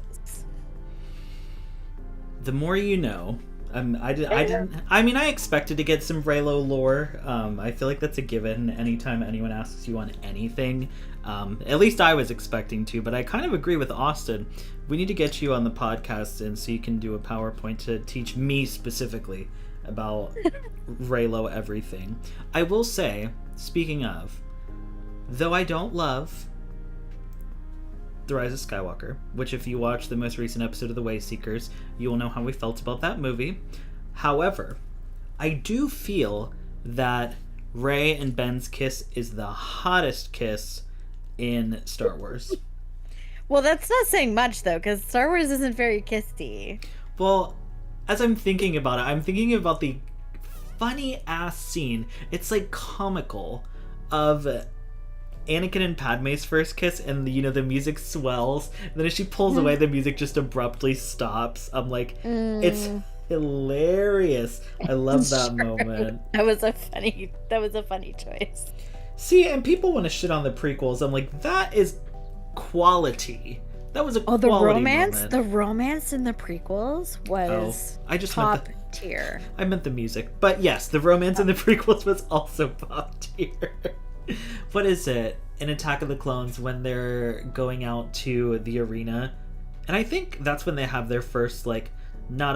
The more you know. I expected to get some Raylo lore. I feel like that's a given anytime anyone asks you on anything. At least I was expecting to, but I kind of agree with Austin. We need to get you on the podcast and so you can do a PowerPoint to teach me specifically about Raylo everything. I will say, speaking of, though I don't love The Rise of Skywalker, which if you watch the most recent episode of The Wayseekers, you will know how we felt about that movie. However, I do feel that Rey and Ben's kiss is the hottest kiss in Star Wars. Well, that's not saying much, though, because Star Wars isn't very kissy. Well, as I'm thinking about it, I'm thinking about the funny-ass scene. It's, like, comical of Anakin and Padme's first kiss, and the music swells. And then as she pulls away, the music just abruptly stops. I'm like, it's hilarious. I love that moment. That was a funny choice. See, and people want to shit on the prequels. I'm like, that is quality. That was a quality moment. The romance in the prequels was top tier. I meant the music, but yes, the romance in the prequels was also top tier. What is it in Attack of the Clones when they're going out to the arena? And I think that's when they have their first, like, not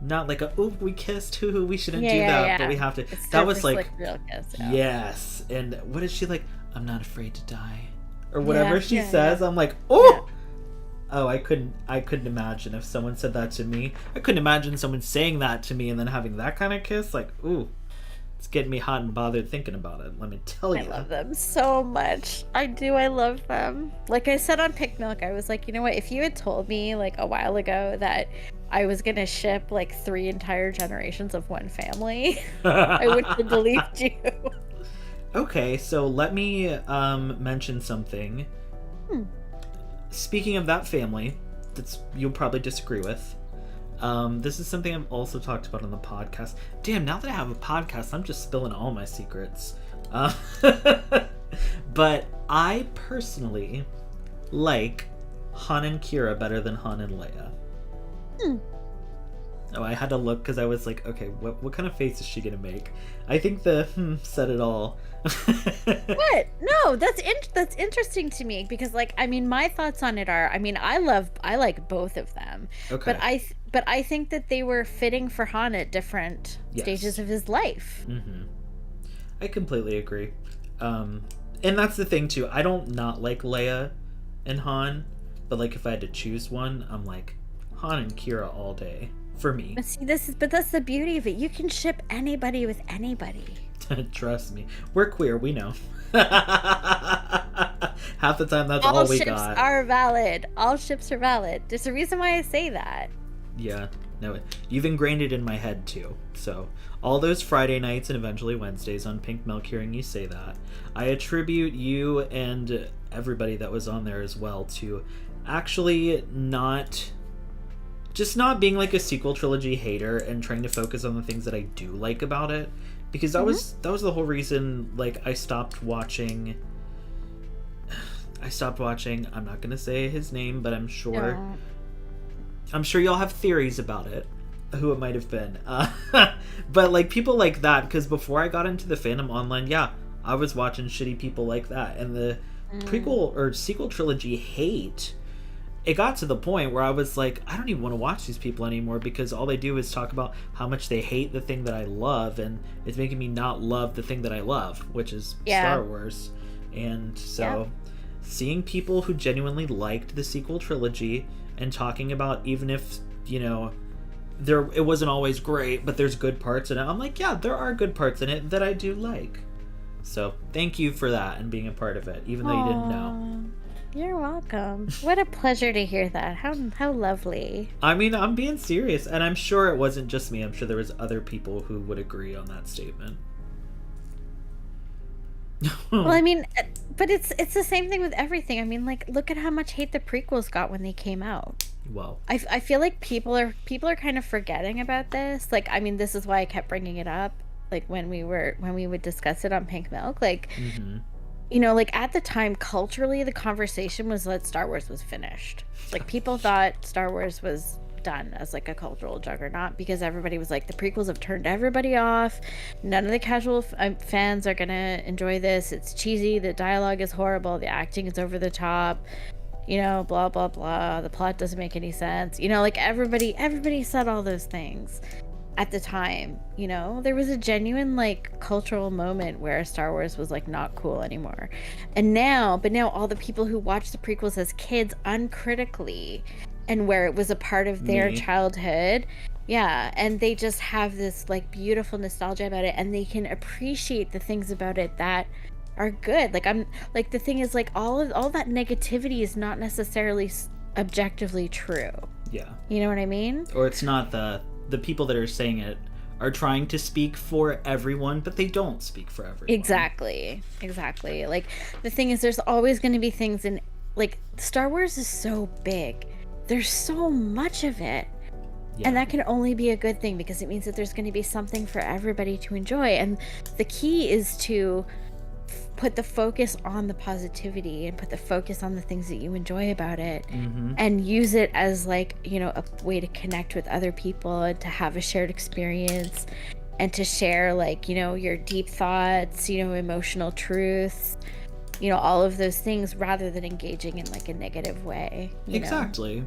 like a, oh, we kissed, hoo, we shouldn't do that, but we have to. It's that was like real kiss, yes. And what is she like? I'm not afraid to die, or whatever she says. I'm like, oh, oh, I couldn't imagine if someone said that to me. I couldn't imagine someone saying that to me and then having that kind of kiss. Like, ooh. It's getting me hot and bothered thinking about it, let me tell you. I love them so much. I do, I love them. Like I said on Pick Milk, I was like, you know what, if you had told me like a while ago that I was gonna ship like 3 entire generations of one family, I wouldn't have believed you. Okay, so let me mention something. Speaking of that family, that's you'll probably disagree with. This is something I've also talked about on the podcast. Damn, now that I have a podcast, I'm just spilling all my secrets. But I personally like Han and Kira better than Han and Leia. Oh, I had to look because I was like, okay, what kind of face is she gonna make? I think the said it all. What? No, that's interesting to me because, like, I mean, my thoughts on it are, I mean, I like both of them. Okay. But I think that they were fitting for Han at different stages of his life. Mm-hmm. I completely agree. And that's the thing too. I don't not like Leia and Han, but like if I had to choose one, I'm like Han and Kira all day for me. But see, that's the beauty of it. You can ship anybody with anybody. Trust me, we're queer. We know. Half the time, that's all we got. All ships are valid. All ships are valid. There's a reason why I say that. Yeah, no, you've ingrained it in my head too. So all those Friday nights and eventually Wednesdays on Pink Milk hearing you say that, I attribute you and everybody that was on there as well to actually not being like a sequel trilogy hater and trying to focus on the things that I do like about it. Because that was the whole reason, like, I stopped watching, I'm not going to say his name, but I'm sure y'all have theories about it. who it might have been. But like people like that, because before I got into the fandom online, yeah, I was watching shitty people like that, and the prequel or sequel trilogy hate. It got to the point where I was like, I don't even want to watch these people anymore, because all they do is talk about how much they hate the thing that I love, and it's making me not love the thing that I love, which is Star Wars. And so seeing people who genuinely liked the sequel trilogy and talking about, even if, you know, it wasn't always great, but there's good parts in it, I'm like, yeah, there are good parts in it that I do like. So thank you for that and being a part of it, even though you didn't know. You're welcome. What a pleasure to hear that. How lovely. I mean, I'm being serious, and I'm sure it wasn't just me. I'm sure there was other people who would agree on that statement. Well, I mean, but it's the same thing with everything. I mean, like, look at how much hate the prequels got when they came out. Well, I feel like people are kind of forgetting about this. Like, I mean, this is why I kept bringing it up. Like when we would discuss it on Pink Milk, like. You know, like at the time, culturally, the conversation was that Star Wars was finished. Like people thought Star Wars was done as like a cultural juggernaut, because everybody was like, the prequels have turned everybody off. None of the casual fans are gonna enjoy this. It's cheesy. The dialogue is horrible. The acting is over the top. You know, blah blah blah. The plot doesn't make any sense. You know, like everybody said all those things. At the time, you know, there was a genuine like cultural moment where Star Wars was like not cool anymore. And now all the people who watched the prequels as kids uncritically, and where it was a part of their childhood, and they just have this like beautiful nostalgia about it, and they can appreciate the things about it that are good. Like I'm like, the thing is, like all that negativity is not necessarily objectively true. Yeah. You know what I mean? Or it's not the people that are saying it are trying to speak for everyone, but they don't speak for everyone. Exactly. Like, the thing is, there's always going to be things in, like, Star Wars is so big. There's so much of it. Yeah. And that can only be a good thing, because it means that there's going to be something for everybody to enjoy. And the key is to put the focus on the positivity and put the focus on the things that you enjoy about it, and use it as like, you know, a way to connect with other people and to have a shared experience and to share, like, you know, your deep thoughts, you know, emotional truths, you know, all of those things, rather than engaging in like a negative way. Exactly.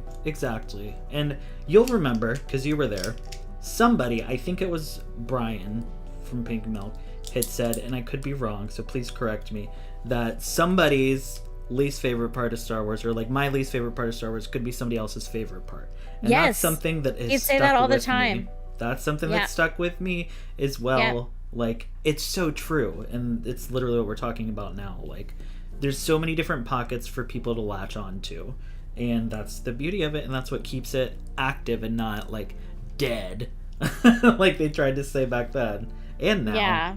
And you'll remember, because you were there, somebody, I think it was Brian from Pink Milk, had said, and I could be wrong, so please correct me, that somebody's least favorite part of Star Wars, or like my least favorite part of Star Wars, could be somebody else's favorite part. And that's something that is, you say that all the time. That's something that stuck with me as well. Yeah. Like, it's so true, and it's literally what we're talking about now. Like, there's so many different pockets for people to latch on to, and that's the beauty of it, and that's what keeps it active and not like dead like they tried to say back then and now. Yeah.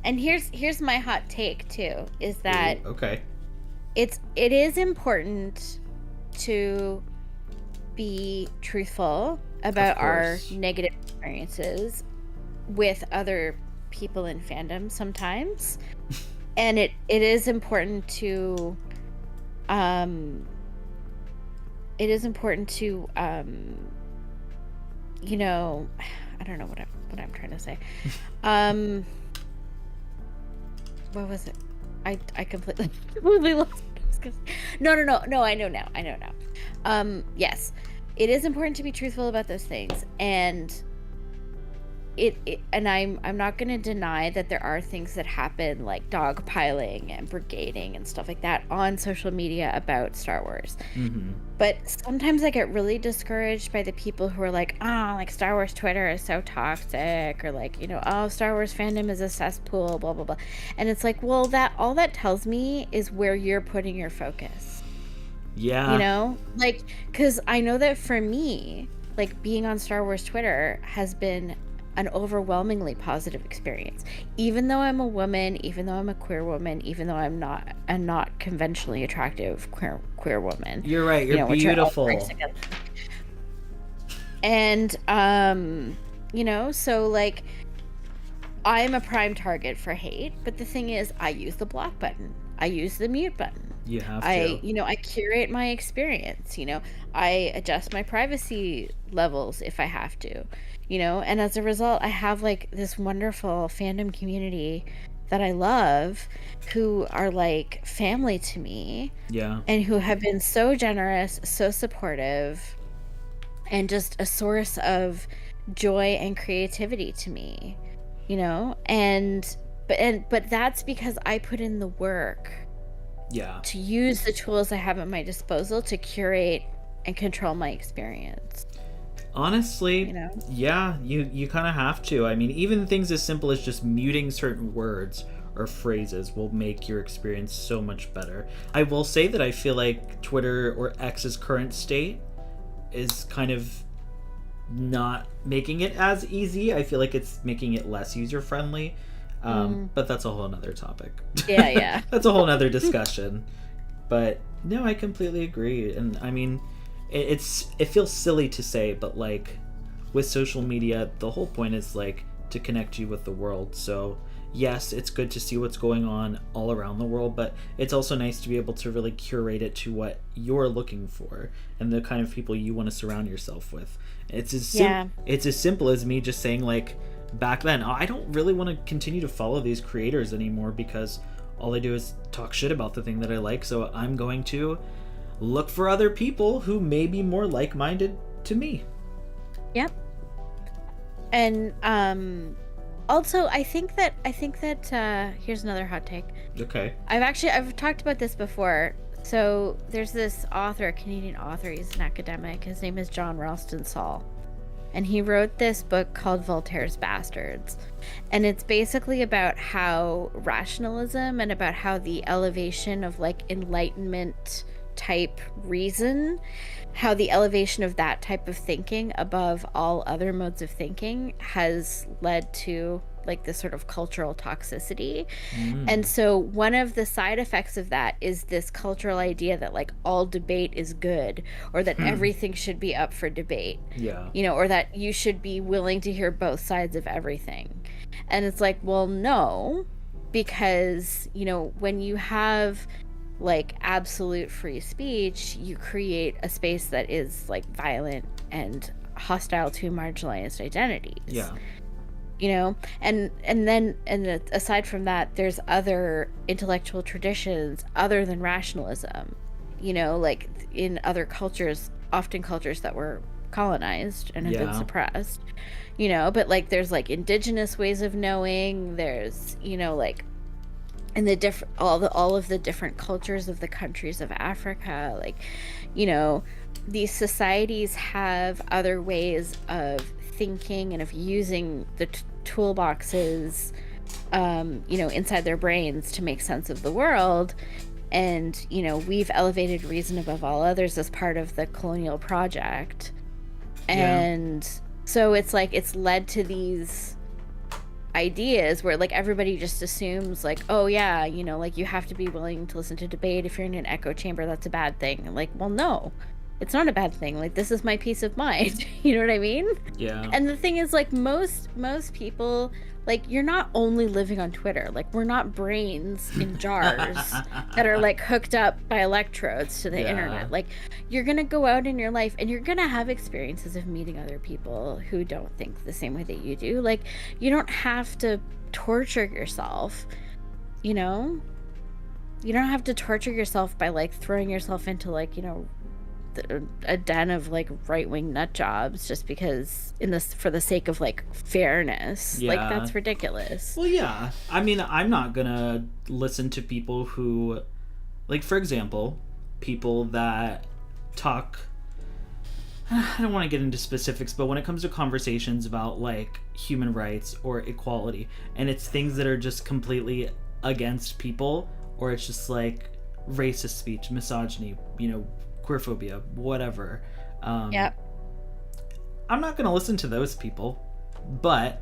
And here's my hot take too, is that it is important to be truthful about our negative experiences with other people in fandom sometimes. And it is important to you know, I don't know what I'm trying to say. What was it? I completely lost what I was gonna say. No, I know now. Yes, it is important to be truthful about those things, and and I'm not going to deny that there are things that happen, like dogpiling and brigading and stuff like that on social media about Star Wars. But sometimes I get really discouraged by the people who are like, like Star Wars Twitter is so toxic, or like, you know, Star Wars fandom is a cesspool, blah blah blah. And it's like, well, that all that tells me is where you're putting your focus. Yeah. You know, like, because I know that for me, like, being on Star Wars Twitter has been an overwhelmingly positive experience. Even though I'm a woman, even though I'm a queer woman, even though I'm not a not conventionally attractive queer woman. You're right. You're beautiful. And you know, so like, I'm a prime target for hate, but the thing is, I use the block button. I use the mute button. You have I, to. you know, I curate my experience, you know, I adjust my privacy levels if I have to, you know, and as a result, I have like this wonderful fandom community that I love who are like family to me Yeah. and who have been so generous, so supportive, and just a source of joy and creativity to me, you know, but that's because I put in the work Yeah. to use the tools I have at my disposal to curate and control my experience. Honestly, You know? yeah, you kind of have to. I mean, even things as simple as just muting certain words or phrases will make your experience so much better. I will say that I feel like Twitter or X's current state is kind of not making it as easy. I feel like it's making it less user friendly. But that's a whole nother topic. Yeah, yeah. That's a whole nother discussion. But no, I completely agree. And I mean, it feels silly to say, but like with social media, the whole point is like to connect you with the world. So yes, it's good to see what's going on all around the world, but it's also nice to be able to really curate it to what you're looking for and the kind of people you want to surround yourself with. It's it's as simple as me just saying like back then, oh, I don't really want to continue to follow these creators anymore because all they do is talk shit about the thing that I like, so I'm going to look for other people who may be more like-minded to me. Yep. And also I think that here's another hot take. Okay. I've talked about this before. So there's this author, a Canadian author, he's an academic. His name is John Ralston Saul. And he wrote this book called Voltaire's Bastards. And it's basically about how rationalism and about how the elevation of like enlightenment type reason, how the elevation of that type of thinking above all other modes of thinking has led to like this sort of cultural toxicity. And so one of the side effects of that is this cultural idea that like all debate is good, or that everything should be up for debate. Yeah. You know, or that you should be willing to hear both sides of everything. And it's like, well, no, because, you know, when you have like absolute free speech, you create a space that is like violent and hostile to marginalized identities. Yeah. You know, and then aside from that, there's other intellectual traditions other than rationalism, you know, like in other cultures, often cultures that were colonized and have been suppressed, you know, but like there's like indigenous ways of knowing, there's, you know, like in the different all of the different cultures of the countries of Africa, like, you know, these societies have other ways of thinking and of using the toolboxes, you know, inside their brains to make sense of the world. And, you know, we've elevated reason above all others as part of the colonial project. And so it's like, it's led to these ideas where like everybody just assumes like, oh yeah, you know, like you have to be willing to listen to debate. If you're in an echo chamber, that's a bad thing. Like, well, no, it's not a bad thing. Like, this is my peace of mind. You know what I mean? Yeah. And the thing is, like, most people, like, you're not only living on Twitter. Like, we're not brains in jars that are like hooked up by electrodes to the internet. Like, you're gonna go out in your life and you're gonna have experiences of meeting other people who don't think the same way that you do. Like, you don't have to torture yourself, you know? You don't have to torture yourself by like throwing yourself into like, you know, a den of like right-wing nut jobs just because for the sake of like fairness. Like, that's ridiculous. Well, yeah, I mean, I'm not gonna listen to people who, like, for example, people that talk, I don't want to get into specifics, but when it comes to conversations about like human rights or equality, and it's things that are just completely against people, or it's just like racist speech, misogyny, you know, queerphobia, whatever. I'm not gonna listen to those people, but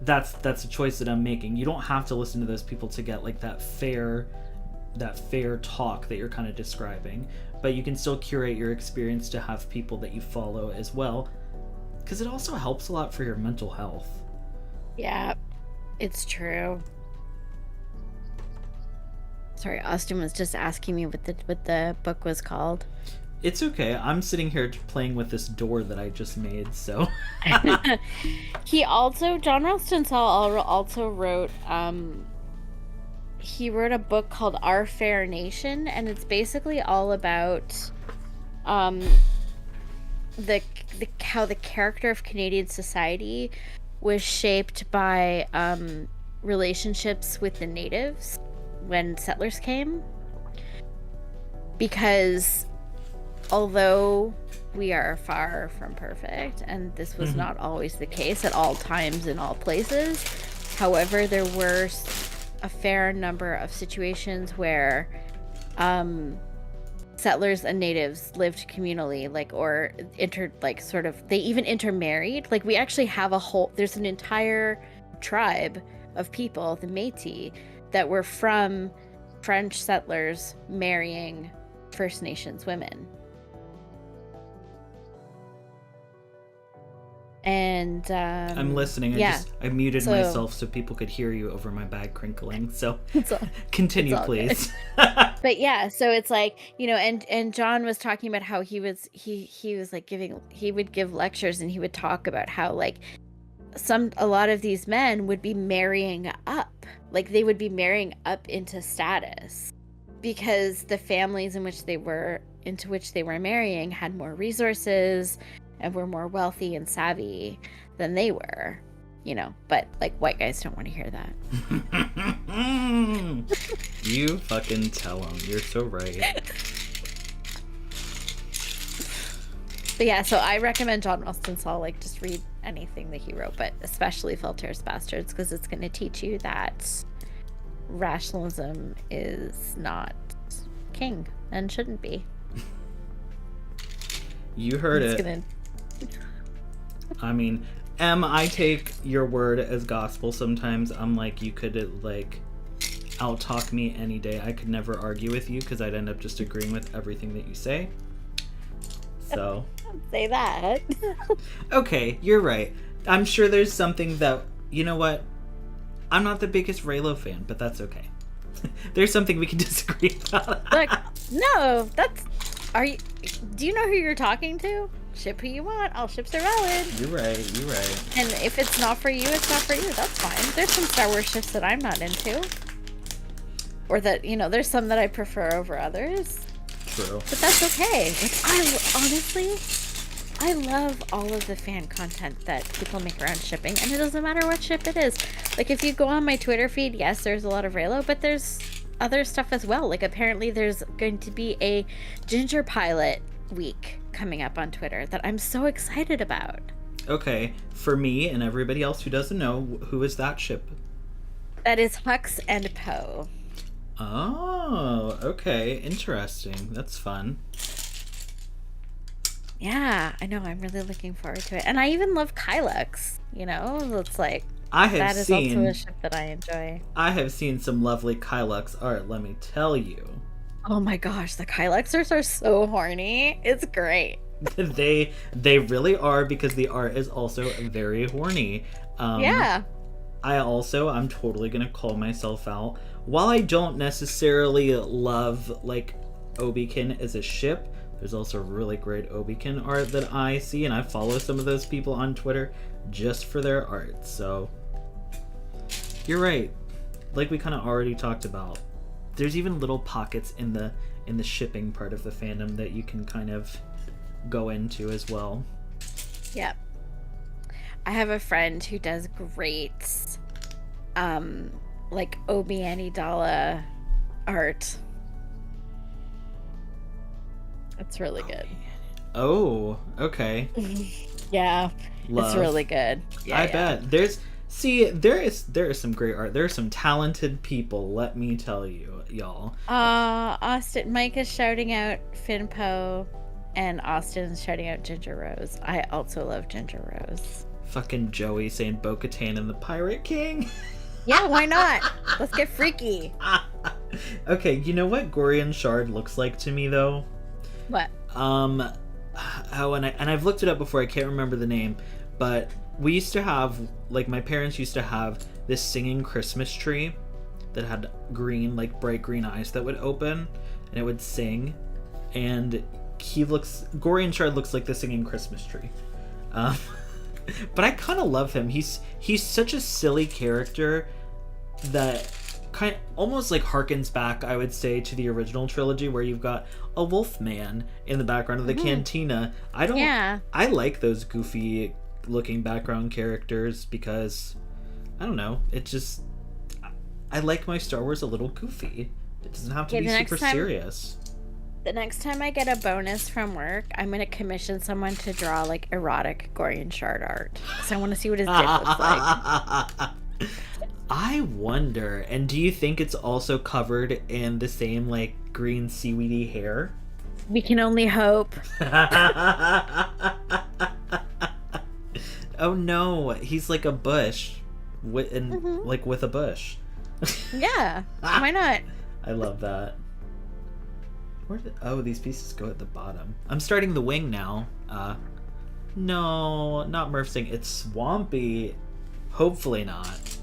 that's a choice that I'm making. You don't have to listen to those people to get like that fair talk that you're kind of describing, but you can still curate your experience to have people that you follow as well, because it also helps a lot for your mental health. Yeah, it's true. Sorry, Austin was just asking me what the book was called. It's okay. I'm sitting here playing with this door that I just made, so. John Ralston Saul also wrote, he wrote a book called Our Fair Nation, and it's basically all about, how the character of Canadian society was shaped by, relationships with the natives when settlers came. Because although we are far from perfect, and this was not always the case at all times in all places, however, there were a fair number of situations where settlers and natives lived communally, they even intermarried. Like, we actually have there's an entire tribe of people, the Métis, that were from French settlers marrying First Nations women. And I'm listening. I muted myself so people could hear you over my bag crinkling. So continue, please. But yeah, so it's like, and John was talking about how he was like he would give lectures, and he would talk about how like a lot of these men would be marrying up, like they would be marrying up into status because the families into which they were marrying had more resources and were more wealthy and savvy than they were, but like white guys don't want to hear that. You fucking tell them. You're so right. But yeah, so I recommend John Ralston Saul, like, just read anything that he wrote, but especially Voltaire's Bastards, because it's going to teach you that rationalism is not king and shouldn't be. You heard it. I mean, I take your word as gospel sometimes. I'm like, you could, like, out-talk me any day. I could never argue with you because I'd end up just agreeing with everything that you say. So... Don't say that. Okay, you're right. I'm sure there's something that... You know what? I'm not the biggest Raylo fan, but that's okay. There's something we can disagree about. Look, no, do you know who you're talking to? Ship who you want. All ships are valid. You're right. And if it's not for you, it's not for you. That's fine. There's some Star Wars ships that I'm not into. Or that, there's some that I prefer over others. True. But that's okay. I love all of the fan content that people make around shipping, and it doesn't matter what ship it is. Like, if you go on my Twitter feed, yes, there's a lot of Raylo, but there's other stuff as well. Like, apparently there's going to be a Ginger Pilot week coming up on Twitter that I'm so excited about. Okay, for me and everybody else who doesn't know, who is that ship? That is Hux and Poe. Oh, okay, interesting. That's fun. Yeah, I know. I'm really looking forward to it. And I even love Kylux, It's like, that is also a ship that I enjoy. I have seen some lovely Kylux art, let me tell you. Oh my gosh, the Kyluxers are so horny. It's great. They really are, because the art is also very horny. Yeah. I'm totally gonna call myself out. While I don't necessarily love, like, Obikin as a ship, there's also really great Obikin art that I see, and I follow some of those people on Twitter just for their art, so... You're right. Like we kind of already talked about, there's even little pockets in the shipping part of the fandom that you can kind of go into as well. Yep. I have a friend who does great, like, Obi-Anidala art. It's really good. Oh, okay. Yeah, Love. It's really good. Yeah, I bet. There is some great art. There are some talented people, let me tell you, y'all. Austin, Mike is shouting out Finpo, and Austin's shouting out Ginger Rose. I also love Ginger Rose. Fucking Joey saying Bo-Katan and the Pirate King. Yeah, why not? Let's get freaky. Okay, you know what Gorian Shard looks like to me, though? What? And I've looked it up before, I can't remember the name, but we used to have, like, my parents used to have this singing Christmas tree that had green, like bright green eyes that would open, and it would sing. And Gorian Shard looks like the singing Christmas tree. But I kind of love him. He's such a silly character that kind of almost like harkens back, I would say, to the original trilogy, where you've got a wolf man in the background of the cantina. I like those goofy looking background characters because I don't know, it just, I like my Star Wars a little goofy. It doesn't have to be super serious. The next time I get a bonus from work, I'm going to commission someone to draw like erotic Gorian Shard art. So I want to see what his dick looks like. I wonder, and do you think it's also covered in the same like green seaweedy hair? We can only hope. Oh no, he's like a bush, with a bush. Yeah, why not? I love that. These pieces go at the bottom. I'm starting the wing now. No, not Murph Sing. It's Swampy. Hopefully not.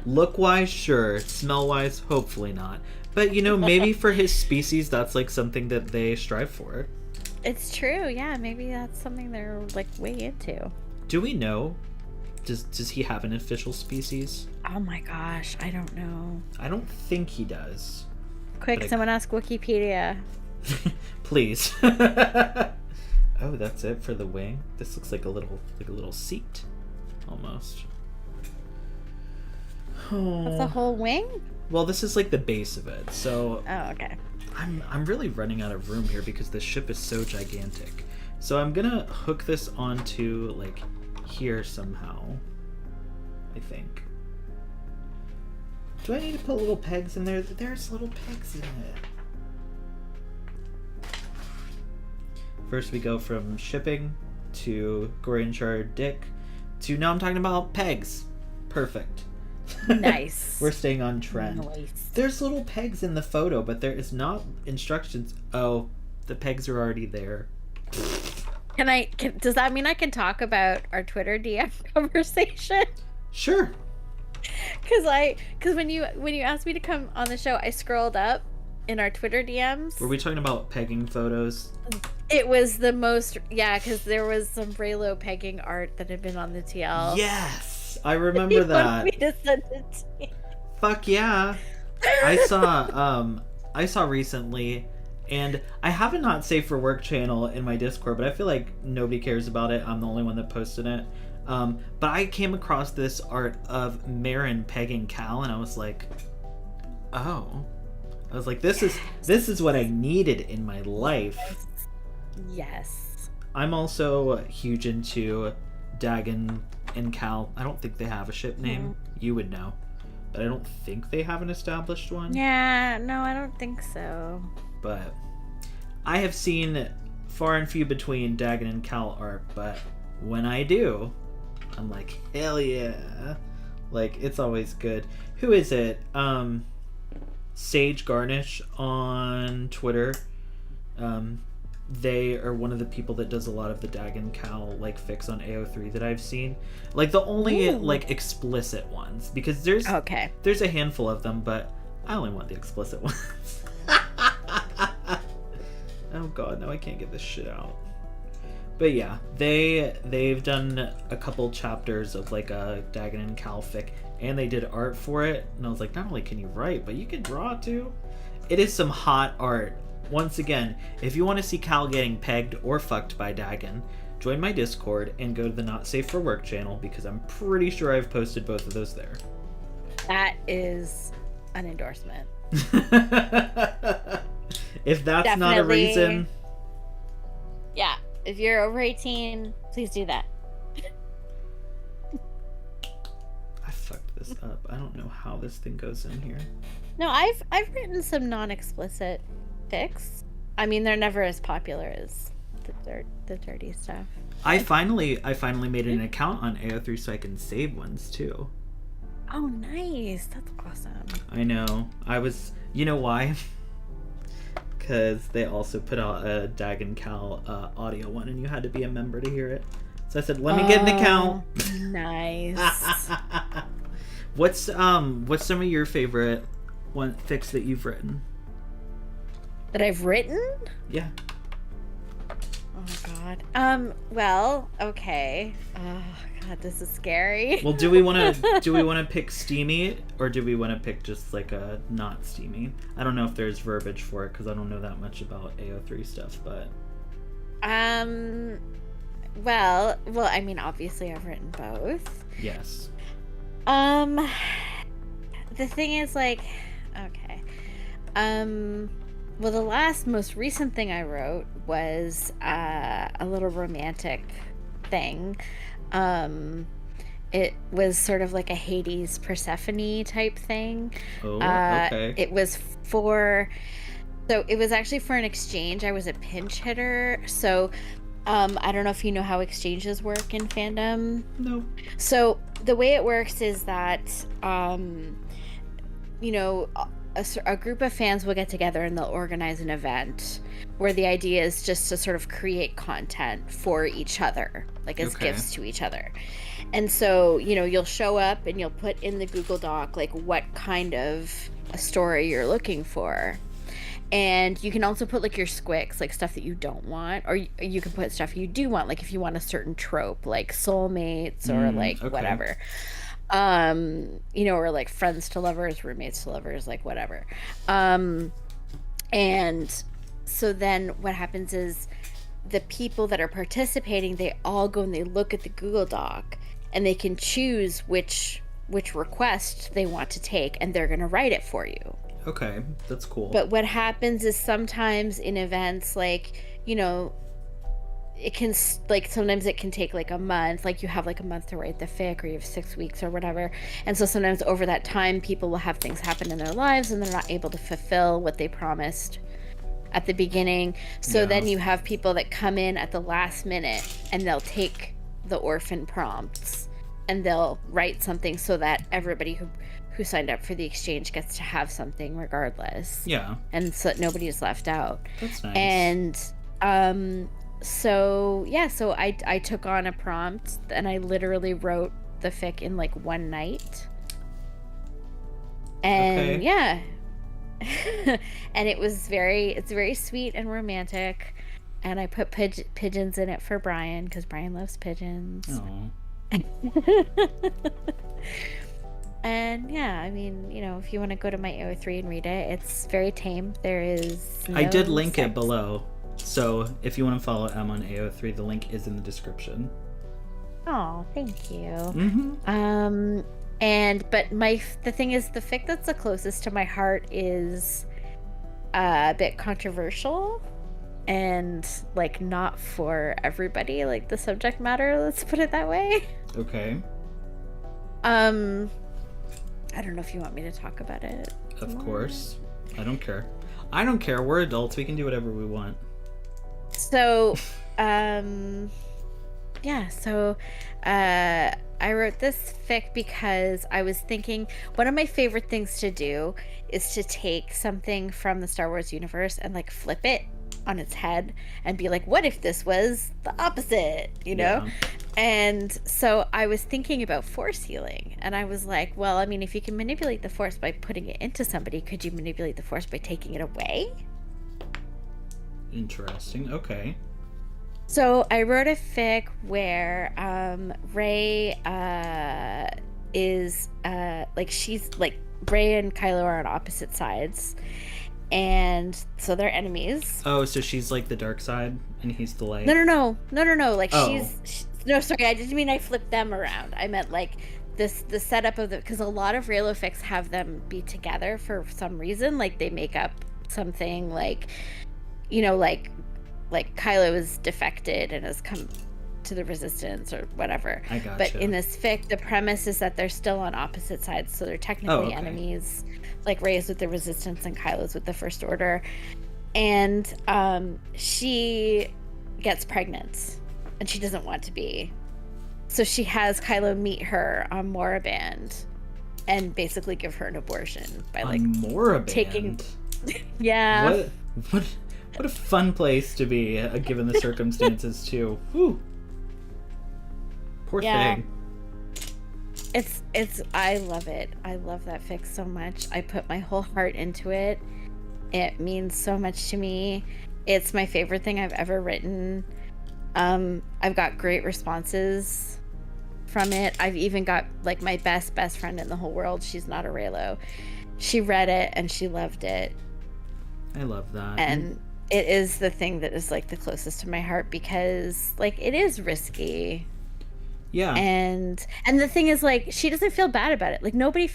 Look-wise, sure. Smell-wise, hopefully not. But, maybe for his species, that's, like, something that they strive for. It's true, yeah. Maybe that's something they're, like, way into. Do we know? Does he have an official species? Oh my gosh, I don't know. I don't think he does. Quick, someone ask Wikipedia. Please. Oh, that's it for the wing. This looks like a little seat, almost. Oh. That's a whole wing? Well, this is like the base of it. So. Oh, okay. I'm really running out of room here because the ship is so gigantic. So I'm gonna hook this onto like here somehow. I think. Do I need to put little pegs in there? There's little pegs in it. First we go from shipping to Gorian Shard Dick to now I'm talking about pegs. Perfect. Nice. We're staying on trend. Nice. There's little pegs in the photo, but there is not instructions. Oh, the pegs are already there. Does that mean I can talk about our Twitter DM conversation? Sure. Because when you asked me to come on the show, I scrolled up in our Twitter DMs. Were we talking about pegging photos? It was the most, because there was some Raylo pegging art that had been on the TL. Yes, I remember that. Wanted me to send it to you. Fuck yeah. I saw recently, and I have a Not Safe for Work channel in my Discord, but I feel like nobody cares about it. I'm the only one that posted it. But I came across this art of Marin pegging Cal, and I was like, oh. I was like, this is what I needed in my life. Yes. I'm also huge into Dagon and Cal. I don't think they have a ship name. You would know. But I don't think they have an established one. Yeah, no, I don't think so. But I have seen far and few between Dagon and Cal art, but when I do, I'm like, hell yeah. Like, it's always good. Who is it? Sage Garnish on Twitter. They are one of the people that does a lot of the Dagon Cal like fics on AO3 that I've seen. Like the only like explicit ones, because there's a handful of them, but I only want the explicit ones. Oh god, now I can't get this shit out. But yeah, they've done a couple chapters of like a Dagon and Cal fic, and they did art for it, and I was like, not only can you write, but you can draw too. It is some hot art. Once again, if you want to see Cal getting pegged or fucked by Dagon, join my Discord and go to the Not Safe for Work channel, because I'm pretty sure I've posted both of those there. That is an endorsement. If that's not a reason. Yeah, if you're over 18, please do that. I fucked this up. I don't know how this thing goes in here. No, I've written some non-explicit fics. I mean, they're never as popular as the dirty stuff. I finally made an account on AO3 so I can save ones too. Oh, nice. That's awesome. I know. You know why? Because they also put out a Dagon Cal audio one, and you had to be a member to hear it. So I said, let me get an account. Nice. What's some of your favorite fics that you've written? That I've written? Yeah. Oh God. Well, okay. Oh God, this is scary. Well, do we want to pick steamy, or do we want to pick just like a not steamy? I don't know if there's verbiage for it because I don't know that much about AO3 stuff, but. Well, I mean, obviously I've written both. Yes. The thing is, like, okay. Well, the most recent thing I wrote was a little romantic thing. It was sort of like a Hades Persephone type thing. Oh, okay. It was actually for an exchange. I was a pinch hitter, so I don't know if you know how exchanges work in fandom. No. So the way it works is that a group of fans will get together and they'll organize an event where the idea is just to sort of create content for each other, like as gifts to each other. And so, you'll show up and you'll put in the Google Doc like what kind of a story you're looking for. And you can also put like your squicks, like stuff that you don't want, or you can put stuff you do want, like if you want a certain trope, like soulmates or whatever. Or like friends to lovers, roommates to lovers, like whatever. And so then what happens is the people that are participating, they all go and they look at the Google Doc and they can choose which request they want to take, and they're going to write it for you. Okay, that's cool. But what happens is sometimes in events, like, it can, like, sometimes it can take like a month, like you have like a month to write the fic, or you have 6 weeks or whatever. And so sometimes over that time, people will have things happen in their lives and they're not able to fulfill what they promised at the beginning. So then you have people that come in at the last minute and they'll take the orphan prompts and they'll write something so that everybody who signed up for the exchange gets to have something regardless. Yeah. And so that nobody is left out. That's nice. And so I took on a prompt and I literally wrote the fic in like one night. And and it's very sweet and romantic. And I put pigeons in it for Brian because Brian loves pigeons. And I mean, if you want to go to my AO3 and read it, it's very tame. There is I did link it below. So if you want to follow M on AO3, the link is in the description. Oh, thank you. Mm-hmm. But the thing is, the fic that's the closest to my heart is a bit controversial and like not for everybody, like the subject matter, let's put it that way. Okay. I don't know if you want me to talk about it. Of course. I don't care. We're adults. We can do whatever we want. So, I wrote this fic because I was thinking one of my favorite things to do is to take something from the Star Wars universe and like flip it on its head and be like, what if this was the opposite, Yeah. And so I was thinking about force healing, and I was like, well, I mean, if you can manipulate the force by putting it into somebody, could you manipulate the force by taking it away? Interesting. Okay. So I wrote a fic where Rey is she's like, Rey and Kylo are on opposite sides, and so they're enemies. Oh, so she's like the dark side and he's the light. No. Like Oh. No, sorry, I didn't mean I flipped them around. I meant like the setup of because a lot of Reylo fics have them be together for some reason, like they make up something like, like Kylo is defected and has come to the Resistance or whatever. I gotcha. But in this fic, the premise is that they're still on opposite sides, so they're technically enemies. Like Rey's with the Resistance and Kylo's with the First Order. And she gets pregnant, and she doesn't want to be. So she has Kylo meet her on Moraband and basically give her an abortion by like Moraband. taking. Yeah. What a fun place to be, given the circumstances too. Whew. Poor thing. I love it. I love that fic so much. I put my whole heart into it. It means so much to me. It's my favorite thing I've ever written. I've got great responses from it. I've even got like my best friend in the whole world. She's not a Raylo. She read it and she loved it. I love that. And it is the thing that is like the closest to my heart because like it is risky. Yeah. And the thing is like she doesn't feel bad about it. Like nobody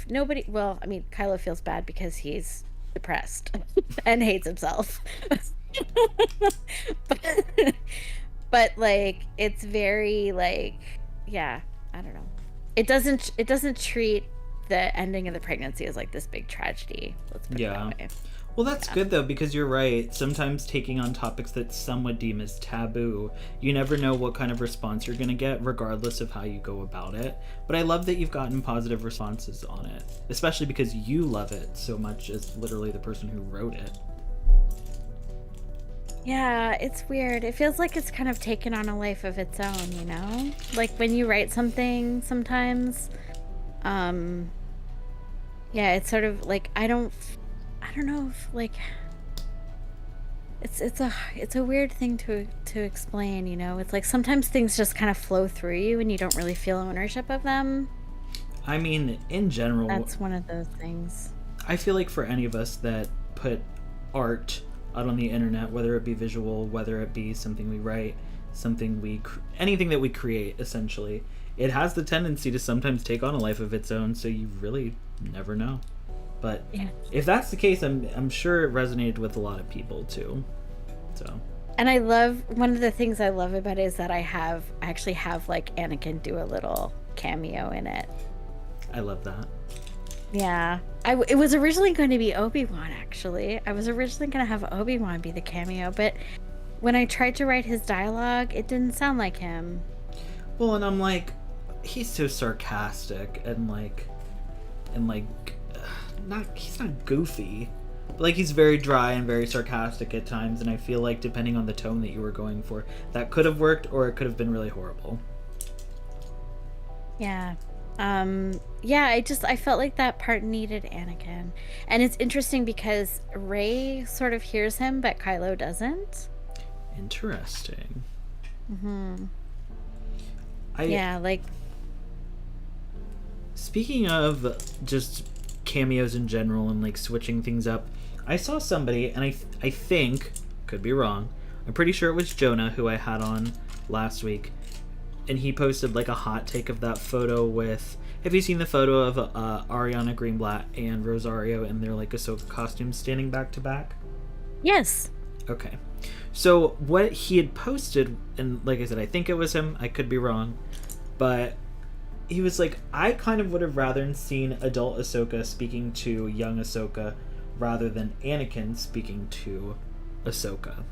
well, I mean Kylo feels bad because he's depressed and hates himself. but like it's very like yeah, I don't know. It doesn't treat the ending of the pregnancy as like this big tragedy. Let's put it that way. Well, that's good, though, because you're right. Sometimes taking on topics that some would deem as taboo, you never know what kind of response you're going to get, regardless of how you go about it. But I love that you've gotten positive responses on it, especially because you love it so much as literally the person who wrote it. Yeah, it's weird. It feels like it's kind of taken on a life of its own, you know? Like when you write something sometimes, yeah, it's sort of like I don't know if like it's a weird thing to explain, you know. It's like sometimes things just kind of flow through you and you don't really feel ownership of them. I mean, in general, that's one of those things. I feel like for any of us that put art out on the internet, whether it be visual, whether it be something we write, anything that we create, essentially, it has the tendency to sometimes take on a life of its own, so you really never know. But yeah. If that's the case, I'm sure it resonated with a lot of people too. So. And I love, one of the things I love about it is that I actually have like Anakin do a little cameo in it. I love that. Yeah. It was originally going to be Obi-Wan, actually. I was originally going to have Obi-Wan be the cameo, but when I tried to write his dialogue, it didn't sound like him. Well, and I'm like, he's so sarcastic and he's not goofy, but like he's very dry and very sarcastic at times, and I feel like depending on the tone that you were going for, that could have worked or it could have been really horrible. Yeah. I felt like that part needed Anakin. And it's interesting because Rey sort of hears him, but Kylo doesn't. Interesting. Speaking of just cameos in general and like switching things up, I saw somebody, and I think, could be wrong, I'm pretty sure it was Jonah who I had on last week, and he posted like a hot take of that photo with, have you seen the photo of Ariana Greenblatt and Rosario in their like Ahsoka costumes standing back to back? Yes. Okay. So what he had posted, and like I said, I think it was him, I could be wrong, but he was like, I kind of would have rather seen adult Ahsoka speaking to young Ahsoka rather than Anakin speaking to Ahsoka.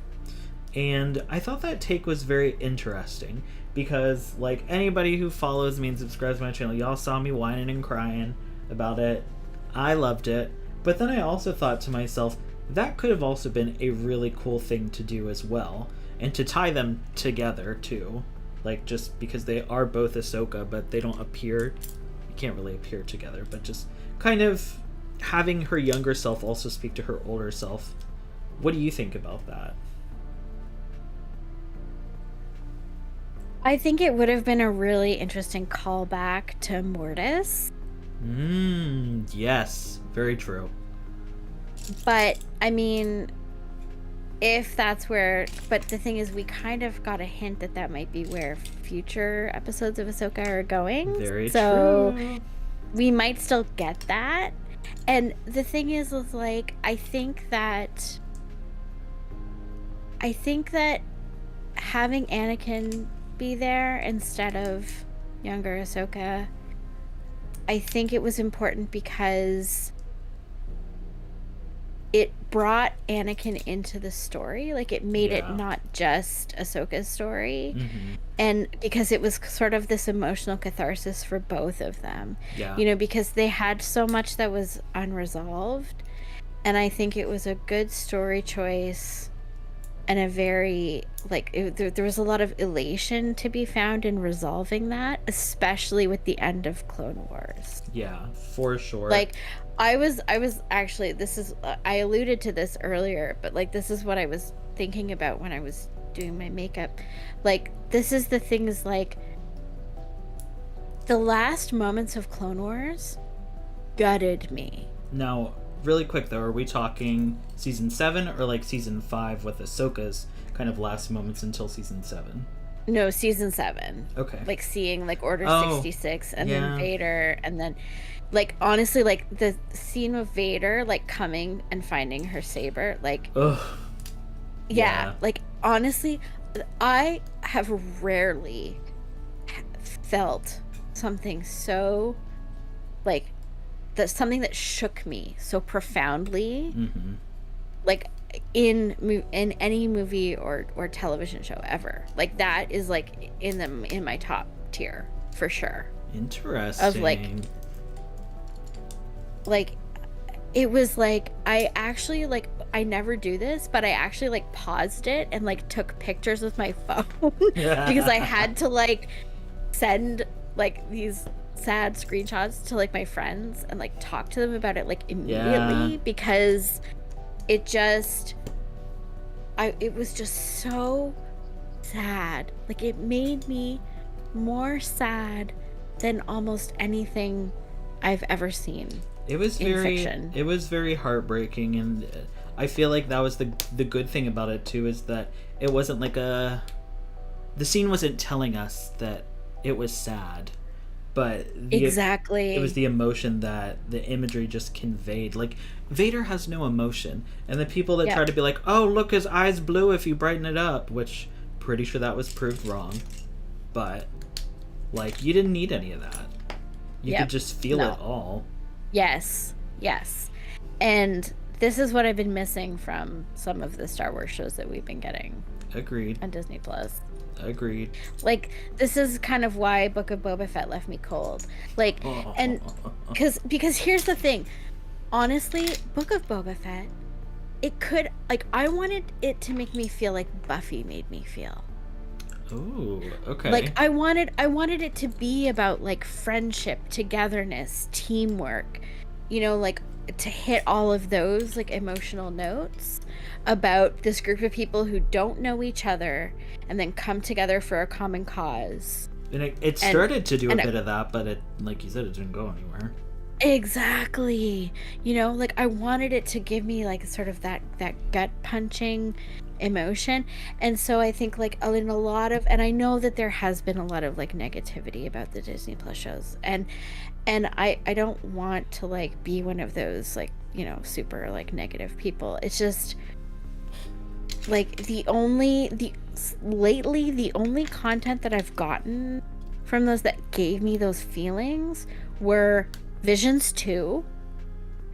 And I thought that take was very interesting because, like, anybody who follows me and subscribes to my channel, y'all saw me whining and crying about it. I loved it. But then I also thought to myself, that could have also been a really cool thing to do as well. And to tie them together, too. Like, just because they are both Ahsoka, but they don't appear... You can't really appear together, but just kind of having her younger self also speak to her older self. What do you think about that? I think it would have been a really interesting callback to Mortis. Yes. Very true. But, I mean, if that's where... But the thing is, we kind of got a hint that that might be where future episodes of Ahsoka are going. Very true. So we might still get that. And the thing is like, I think that having Anakin be there instead of younger Ahsoka, I think it was important because it brought Anakin into the story. Like, it made it not just Ahsoka's story. And because it was sort of this emotional catharsis for both of them. You know, because they had so much that was unresolved. And I think it was a good story choice and a very like there was a lot of elation to be found in resolving that, especially with the end of Clone Wars. Yeah, for sure. Like I was actually, this is I alluded to this earlier, but like this is what I was thinking about when I was doing my makeup. Like this is the things, like the last moments of Clone Wars gutted me. Now, really quick though, are we talking season 7 or like season 5 with Ahsoka's kind of last moments until season 7? No, season 7. Okay. Like seeing like Order 66 and then Vader, and then like honestly like the scene with Vader like coming and finding her saber, like ugh. Yeah, like honestly, I have rarely felt something so like something that shook me so profoundly, like in any movie or television show ever. Like that is like in my top tier for sure. Interesting. Of like it was like I actually like, I never do this, but I actually like paused it and like took pictures with my phone because I had to like send like these sad screenshots to like my friends and like talk to them about it like immediately, because it just it was just so sad. Like it made me more sad than almost anything I've ever seen. It was very heartbreaking, and I feel like that was the good thing about it too, is that it wasn't like the scene wasn't telling us that it was sad, but exactly, it was the emotion that the imagery just conveyed. Like Vader has no emotion, and the people that try to be like, oh look, his eyes blue if you brighten it up, which pretty sure that was proved wrong, but like you didn't need any of that. You could just feel it all. Yes. And this is what I've been missing from some of the Star Wars shows that we've been getting. Agreed. On Disney Plus. Agreed. Like this is kind of why Book of Boba Fett left me cold. Like, and because here's the thing. Honestly, Book of Boba Fett, it could, like, I wanted it to make me feel like Buffy made me feel. Ooh, okay. Like I wanted it to be about like friendship, togetherness, teamwork, you know, like to hit all of those like emotional notes about this group of people who don't know each other and then come together for a common cause. And it started to do a bit of that, but it, like you said, it didn't go anywhere. Exactly. You know, like I wanted it to give me like sort of that gut punching emotion. And so I think like in a lot of, and I know that there has been a lot of like negativity about the Disney Plus shows, and I don't want to like be one of those like, you know, super like negative people. It's just like lately the only content that I've gotten from those that gave me those feelings were Visions 2.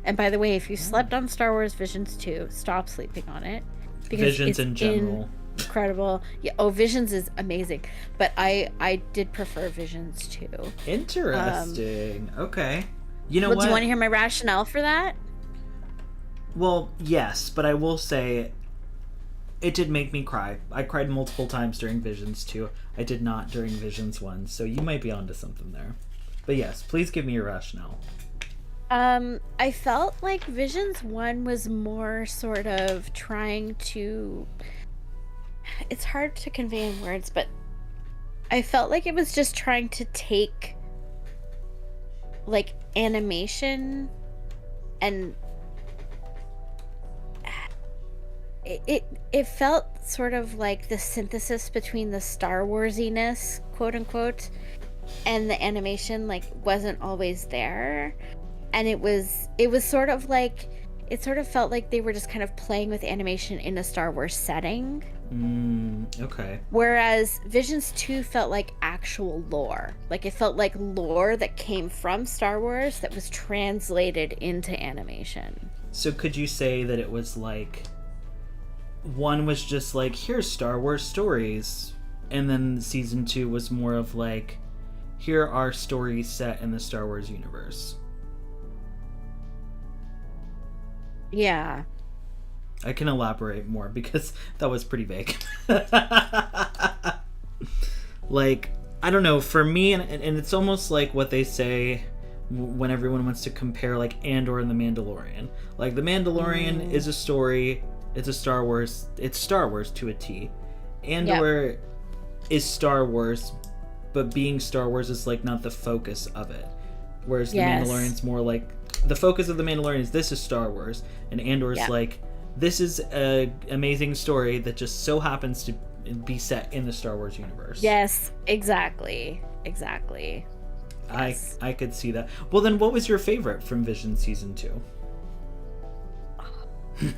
And by the way, if you slept on Star Wars Visions 2, stop sleeping on it. Because Visions in general. Incredible. Yeah, Visions is amazing. But I did prefer Visions 2. Interesting. Okay. You know what? Do you want to hear my rationale for that? Well, yes, but I will say it did make me cry. I cried multiple times during Visions 2. I did not during Visions 1, so you might be onto something there. But yes, please give me your rationale. I felt like Visions 1 was more sort of trying to... It's hard to convey in words, but I felt like it was just trying to take, like, animation and... It felt sort of like the synthesis between the Star Warsiness, quote unquote, and the animation like wasn't always there, and it was sort of like, it sort of felt like they were just kind of playing with animation in a Star Wars setting. Okay. Whereas Visions 2 felt like actual lore. Like it felt like lore that came from Star Wars that was translated into animation. So could you say that it was like, one was just like, here's Star Wars stories, and then season 2 was more of like, here are stories set in the Star Wars universe? Yeah. I can elaborate more because that was pretty vague. Like, I don't know, for me, and it's almost like what they say when everyone wants to compare, like, Andor and The Mandalorian. Like, The Mandalorian is a story, it's Star Wars to a T. Andor is Star Wars, but being Star Wars is, like, not the focus of it. Whereas The Mandalorian's more like, the focus of The Mandalorian is this is Star Wars, and Andor's like, this is a amazing story that just so happens to be set in the Star Wars universe. Yes, exactly. Yes. I could see that. Well, then what was your favorite from Vision Season 2?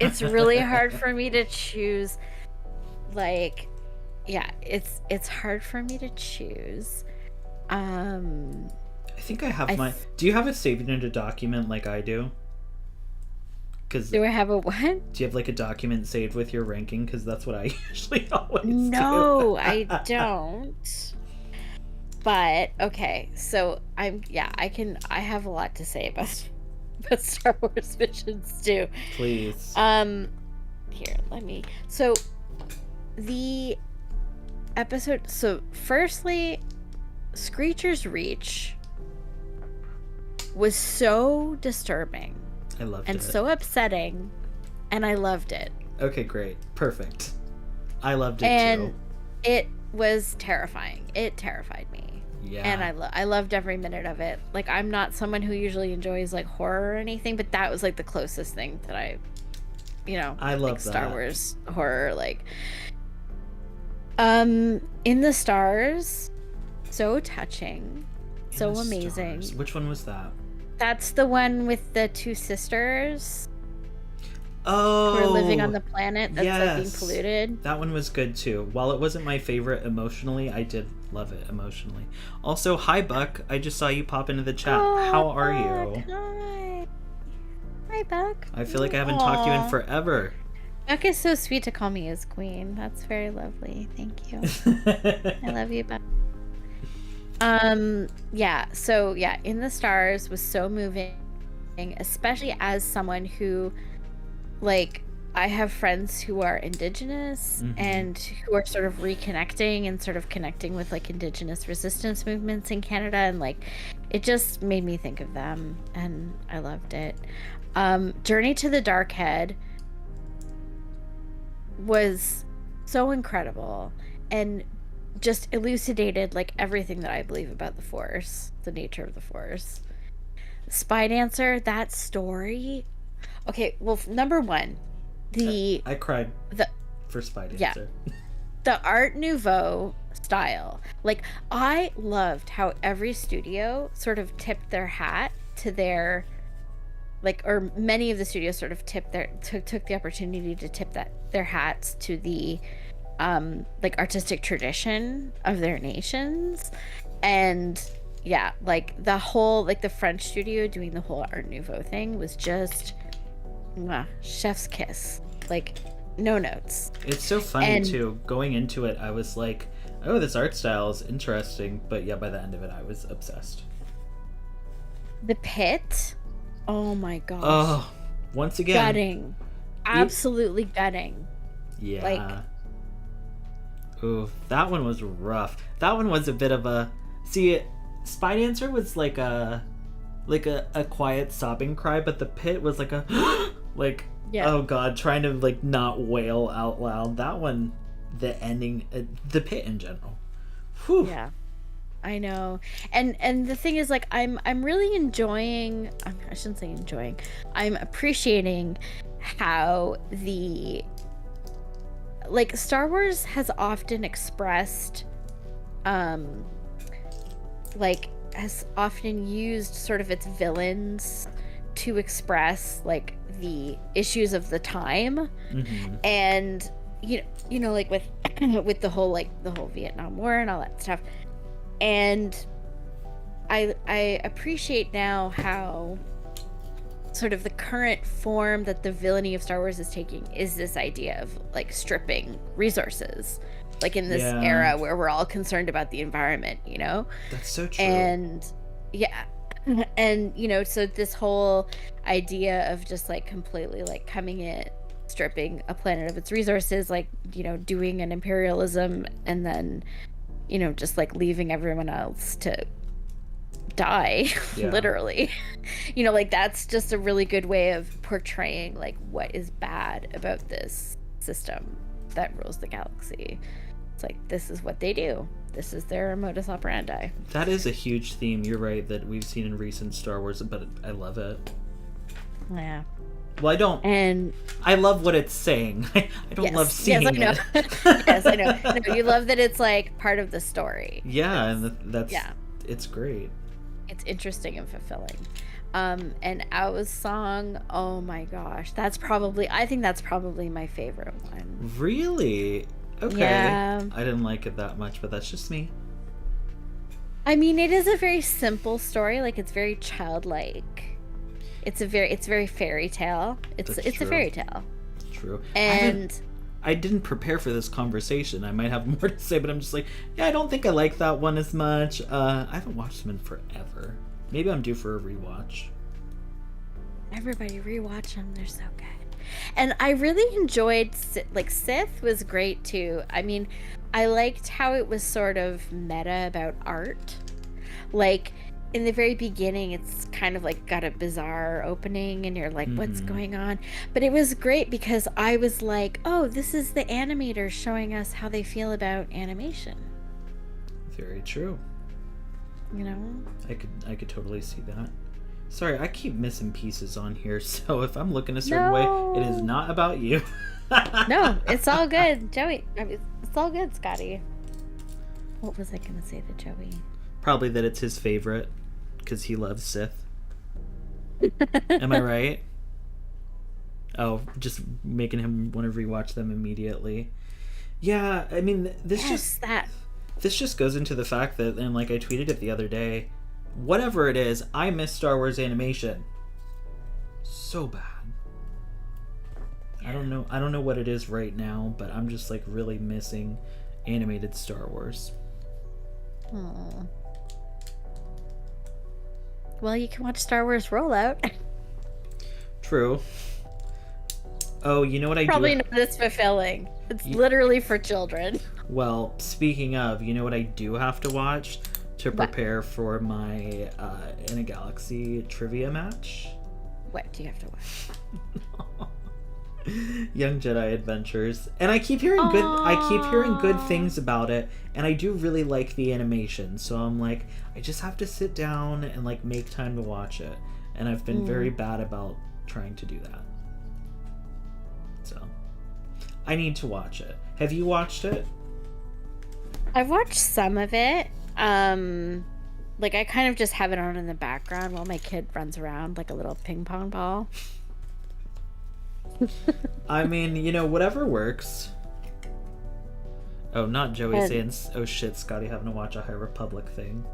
It's really hard for me to choose. Like, yeah, it's hard for me to choose. I think I have my... Do you have it saved in a document like I do? Do I have a what? Do you have like a document saved with your ranking? Because that's what I usually always do. No, I don't. But okay, so I have a lot to say about Star Wars Visions too. Please. Here, let me. So the episode. So firstly, Screecher's Reach was so disturbing. I loved it. And so upsetting, and I loved it. Okay, great. Perfect. I loved it and too. It was terrifying. It terrified me. Yeah. And I loved every minute of it. Like, I'm not someone who usually enjoys like horror or anything, but that was like the closest thing that I love like, that. Star Wars horror, like In the Stars, so touching, so amazing. Stars. Which one was that? That's the one with the two sisters. Oh, who are living on the planet that's like being polluted. That one was good too. While it wasn't my favorite emotionally, I did love it emotionally. Also, hi Buck. I just saw you pop into the chat. How are you? Hi Buck. I feel like I haven't talked to you in forever. Buck is so sweet to call me his queen. That's very lovely. Thank you. I love you, Buck. So In the Stars was so moving, especially as someone who, like, I have friends who are Indigenous and who are sort of reconnecting and sort of connecting with like Indigenous resistance movements in Canada, and like it just made me think of them, and I loved it. Journey to the Dark Head was so incredible and just elucidated like everything that I believe about the Force, the nature of the Force. Spy Dancer, that story. Okay, well, number one, I cried for Spy Dancer. Yeah, the Art Nouveau style. Like, I loved how every studio sort of tipped their hat to their, like, or many of the studios sort of took the opportunity to tip their hats to the like artistic tradition of their nations. And yeah, like the whole, like the French studio doing the whole Art Nouveau thing was just chef's kiss. Like, no notes. It's so funny too. Going into it, I was like, oh, this art style is interesting, but yeah, by the end of it I was obsessed. The Pit, oh my gosh. Oh, once again, gutting. Absolutely gutting. Yeah. Like, ooh, that one was rough. That one was a bit of a... See, Spy Dancer was like a quiet sobbing cry, but The Pit was like a... like, oh god, trying to like not wail out loud. That one, the ending, The Pit in general. Whew. Yeah, I know. And the thing is, like, I'm really enjoying... I shouldn't say enjoying. I'm appreciating how the... like, Star Wars has often expressed, like, has often used sort of its villains to express, like, the issues of the time. And, you know, like, with with the whole Vietnam War and all that stuff. And I appreciate now how sort of the current form that the villainy of Star Wars is taking is this idea of like stripping resources, like in this era where we're all concerned about the environment, you know? That's so true. And and you know, so this whole idea of just like completely like coming stripping a planet of its resources, like, you know, doing an imperialism and then, you know, just like leaving everyone else to die, literally. You know, like that's just a really good way of portraying like what is bad about this system that rules the galaxy. It's like, this is what they do. This is their modus operandi. That is a huge theme, you're right, that we've seen in recent Star Wars, but I love it. Yeah. Well, I don't. And I love what it's saying. I don't love seeing it. Yes, I know. No, you love that it's like part of the story. Yeah, and that's it's great. It's interesting and fulfilling. And Ao's song, oh my gosh, I think that's probably my favorite one. Really? Okay. Yeah. I didn't like it that much, but that's just me. I mean, it is a very simple story. Like, it's very childlike. It's very fairy tale. It's a fairy tale. True. And I didn't prepare for this conversation. I might have more to say, but I'm just like, yeah, I don't think I like that one as much. I haven't watched them in forever. Maybe I'm due for a rewatch. Everybody rewatch them. They're so good. And I really enjoyed, like, Sith was great too. I mean, I liked how it was sort of meta about art. Like, in the very beginning, it's kind of like got a bizarre opening and you're like, what's going on? But it was great because I was like, oh, this is the animators showing us how they feel about animation. Very true. You know? I could totally see that. Sorry, I keep missing pieces on here, so if I'm looking a certain way, it is not about you. No, it's all good, Joey. I mean, it's all good, Scotty. What was I going to say to Joey? Probably that it's his favorite, because he loves Sith. Am I right? Oh, just making him want to rewatch them immediately. Yeah, I mean, this just goes into the fact that, and like I tweeted it the other day, whatever it is, I miss Star Wars animation so bad. I don't know what it is right now, but I'm just like really missing animated Star Wars. Aww. Well, you can watch Star Wars Rollout. True. Oh, you know what I probably not as fulfilling. It's literally for children. Well, speaking of, you know what I do have to watch to prepare for my In a Galaxy trivia match? What do you have to watch? Young Jedi Adventures, and I keep hearing good things about it, and I do really like the animation, so I'm like, I just have to sit down and like make time to watch it, and I've been very bad about trying to do that, so I need to watch it. Have you watched it? I've watched some of it. Like I kind of just have it on in the background while my kid runs around like a little ping pong ball. I mean, you know, whatever works. Oh, not Joey saying, oh shit, Scotty having to watch a High Republic thing.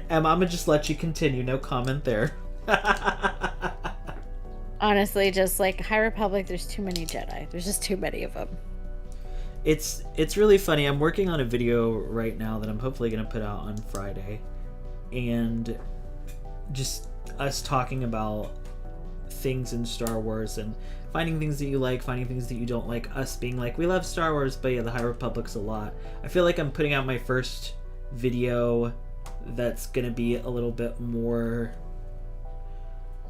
Emma, I'm gonna just let you continue, no comment there. Honestly, just like High Republic, there's too many Jedi. There's just too many of them. It's really funny. I'm working on a video right now that I'm hopefully gonna put out on Friday. And just us talking about things in Star Wars and finding things that you like, finding things that you don't like, us being like, we love Star Wars, but yeah, the High Republic's a lot. I feel like I'm putting out my first video that's gonna be a little bit more,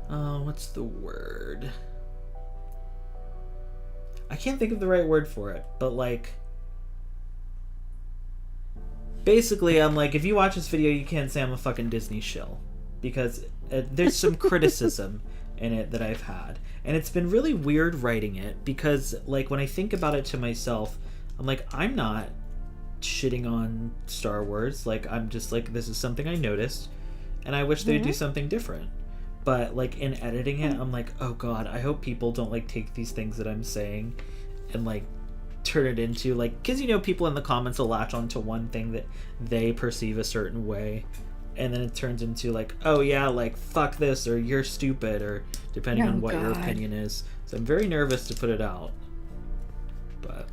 what's the word? I can't think of the right word for it, but like, basically I'm like, if you watch this video, you can't say I'm a fucking Disney shill, because there's some criticism in it that I've had, and it's been really weird writing it, because like when I think about it to myself, I'm like, I'm not shitting on Star Wars, like I'm just like, this is something I noticed and I wish they'd do something different. But like in editing it, I'm like, oh god, I hope people don't like take these things that I'm saying and like turn it into like, because you know, people in the comments will latch onto one thing that they perceive a certain way, and then it turns into like, oh yeah, like fuck this, or you're stupid, or depending on what your opinion is. So I'm very nervous to put it out, but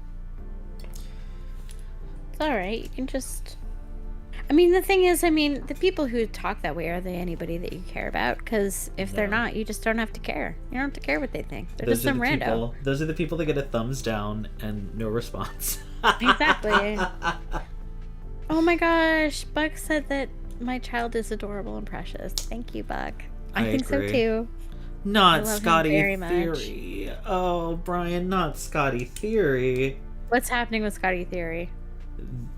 it's all right. You can just, I mean, the thing is, the people who talk that way, are they anybody that you care about? Because if they're not, you just don't have to care. You don't have to care what they think. They're just some rando. Those are the people that get a thumbs down and no response. Exactly. Oh my gosh, Buck said that my child is adorable and precious. Thank you, Buck. I think agree. so too. Not Scotty Theory. Oh, Brian, not Scotty Theory. What's happening with Scotty Theory?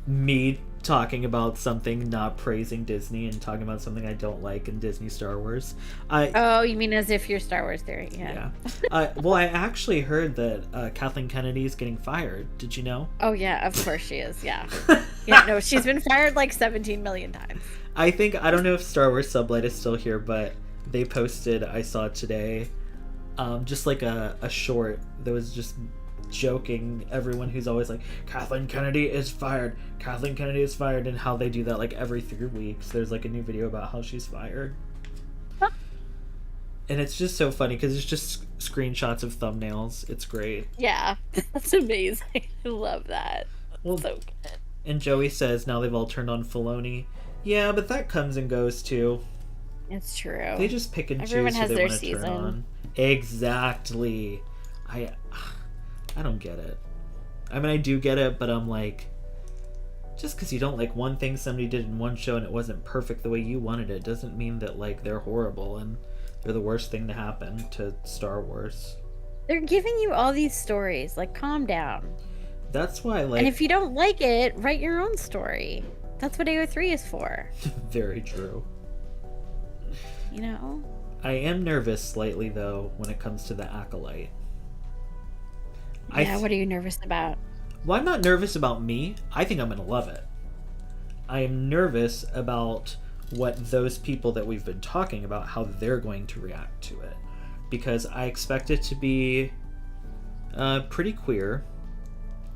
Me talking about something, not praising Disney, and talking about something I don't like in Disney Star Wars. Oh, you mean as if you're Star Wars Theory? Yeah. Well, I actually heard that Kathleen Kennedy is getting fired. Did you know? Oh yeah, of course she is. Yeah. Yeah. No, she's been fired like 17 million times. I don't know if Star Wars Sublight is still here, but they posted, I saw it today, just like a short that was just joking everyone who's always like, Kathleen Kennedy is fired, and how they do that like every 3 weeks. There's like a new video about how she's fired. And it's just so funny because it's just screenshots of thumbnails. It's great. Yeah, that's amazing. I love that. Well, so good. And Joey says now they've all turned on Filoni. Yeah, but that comes and goes too. It's true. They just pick and choose who they want to turn on. Exactly. I don't get it. I mean, I do get it, but I'm like, just because you don't like one thing somebody did in one show and it wasn't perfect the way you wanted it, doesn't mean that like they're horrible and they're the worst thing to happen to Star Wars. They're giving you all these stories. Like, calm down. That's why, like... And if you don't like it, write your own story. That's what AO3 is for. Very true. You know? I am nervous slightly, though, when it comes to the Acolyte. Yeah, what are you nervous about? Well, I'm not nervous about me. I think I'm going to love it. I am nervous about what those people that we've been talking about, how they're going to react to it. Because I expect it to be pretty queer.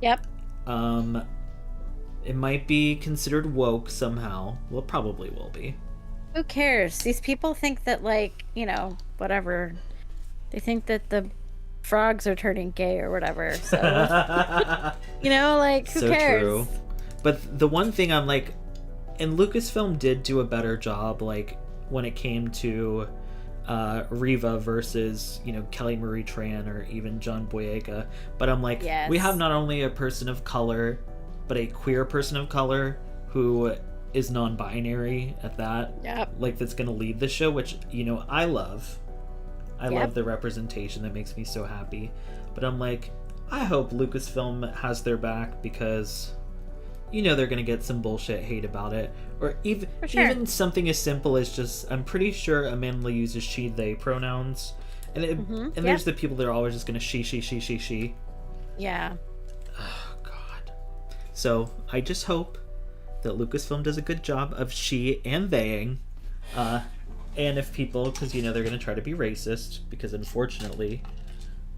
Yep. It might be considered woke somehow. Well, it probably will be. Who cares? These people think that, like, you know, whatever. They think that the frogs are turning gay or whatever. So, you know, like, who cares? True. But the one thing I'm like, and Lucasfilm did do a better job, like, when it came to Riva versus, you know, Kelly Marie Tran or even John Boyega. But I'm like, yes. We have not only a person of color, but a queer person of color who is non-binary at that. Yep. Like, that's going to lead the show, which, you know, I love. I love the representation. That makes me so happy. But I'm like, I hope Lucasfilm has their back because, you know, they're going to get some bullshit hate about it. Or even something as simple as just, I'm pretty sure Amanda uses she, they pronouns. And there's the people that are always just going to she. Yeah. Oh, God. So, I just hope that Lucasfilm does a good job of she and theying. And if people, because, you know, they're going to try to be racist, because unfortunately,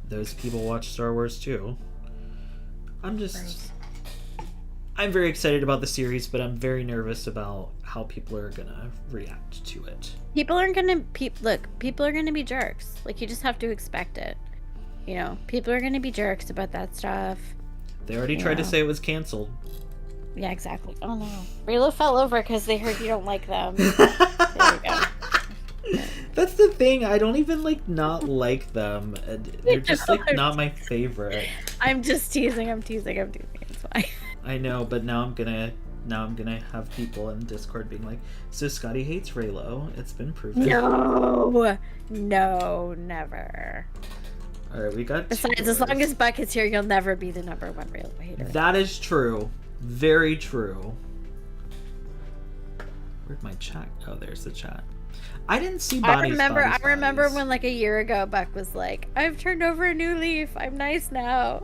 those people watch Star Wars too. I'm very excited about the series, but I'm very nervous about how people are going to react to it. People are going to be jerks. Like, you just have to expect it. You know, people are going to be jerks about that stuff. They already tried to say it was canceled. Yeah, exactly. Oh, no. Relo fell over because they heard you don't like them. There you go. That's the thing. I don't even not like them. They're just not my favorite. I'm just teasing. It's fine. I know, but now I'm gonna have people in Discord being like, so Scotty hates Raylo. It's been proven. No, never. All right, we got. Besides, as long as Buck is here, you'll never be the #1 Raylo hater. That is true. Very true. Where'd my chat? Oh, there's the chat. I didn't see bodies. I remember when like a year ago, Buck was like, "I've turned over a new leaf. I'm nice now."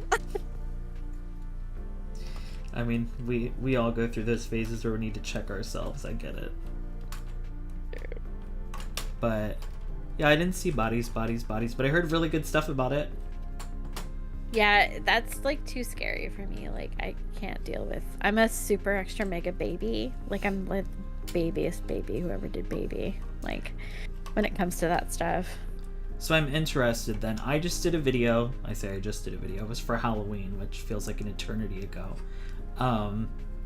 I mean, we all go through those phases where we need to check ourselves. I get it. But yeah, I didn't see bodies, but I heard really good stuff about it. Yeah, that's like too scary for me. Like, I can't deal with. I'm a super extra mega baby. Like, I'm like babiest baby, whoever did baby. Like, when it comes to that stuff. So I'm interested then. I just did a video. I say I just did a video. It was for Halloween, which feels like an eternity ago.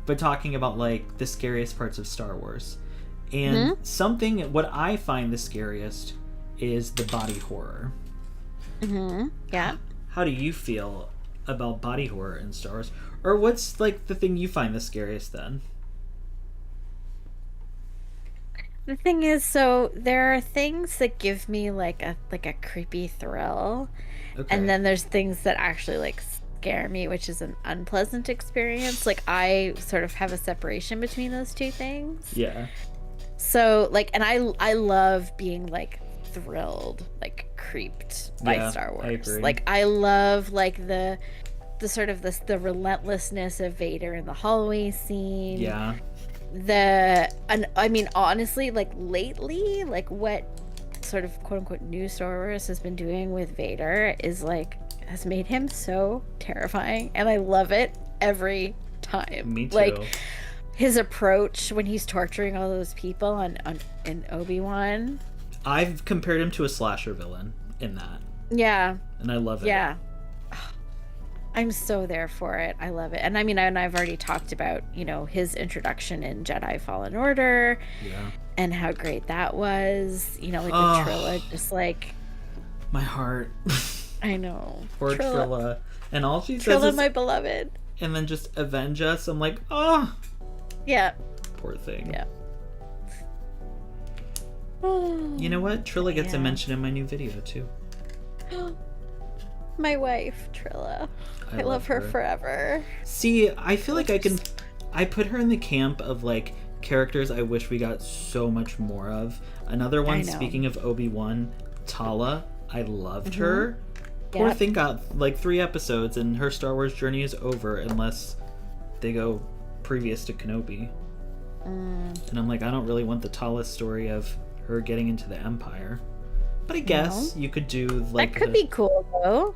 but talking about like the scariest parts of Star Wars. And what I find the scariest is the body horror. Yeah. How do you feel about body horror in Star Wars? Or what's like the thing you find the scariest then? The thing is, so there are things that give me like a creepy thrill, Okay. and then there's things that actually like scare me, which is an unpleasant experience. Like I sort of have a separation between those two things. Yeah. So like, and I love being like thrilled, like creeped by Star Wars. I agree. Like I love like the sort of the relentlessness of Vader in the hallway scene. Yeah. I mean, honestly, like lately, like what sort of quote unquote new Star Wars has been doing with Vader is like has made him so terrifying, and I love it every time. Me too. Like his approach when he's torturing all those people in Obi-Wan. I've compared him to a slasher villain in that. Yeah. And I love it. Yeah. I'm so there for it. I love it. And I mean, and I've already talked about, you know, his introduction in Jedi Fallen Order. Yeah. And how great that was. You know, like with Trilla, just like... My heart. I know. Poor Trilla. And all she says Trilla, is... my beloved. And then just avenge us. I'm like, oh. Yeah. Poor thing. Yeah. You know what? Trilla gets a mention in my new video, too. My wife, Trilla. I love her forever. See, I feel like I put her in the camp of like characters I wish we got so much more of. Another one, speaking of Obi-Wan, Tala. I loved her. Poor thing got like 3 episodes and her Star Wars journey is over unless they go previous to Kenobi. And I'm like, I don't really want the Tala story of her getting into the Empire. But I guess you could do like... That could be cool, though.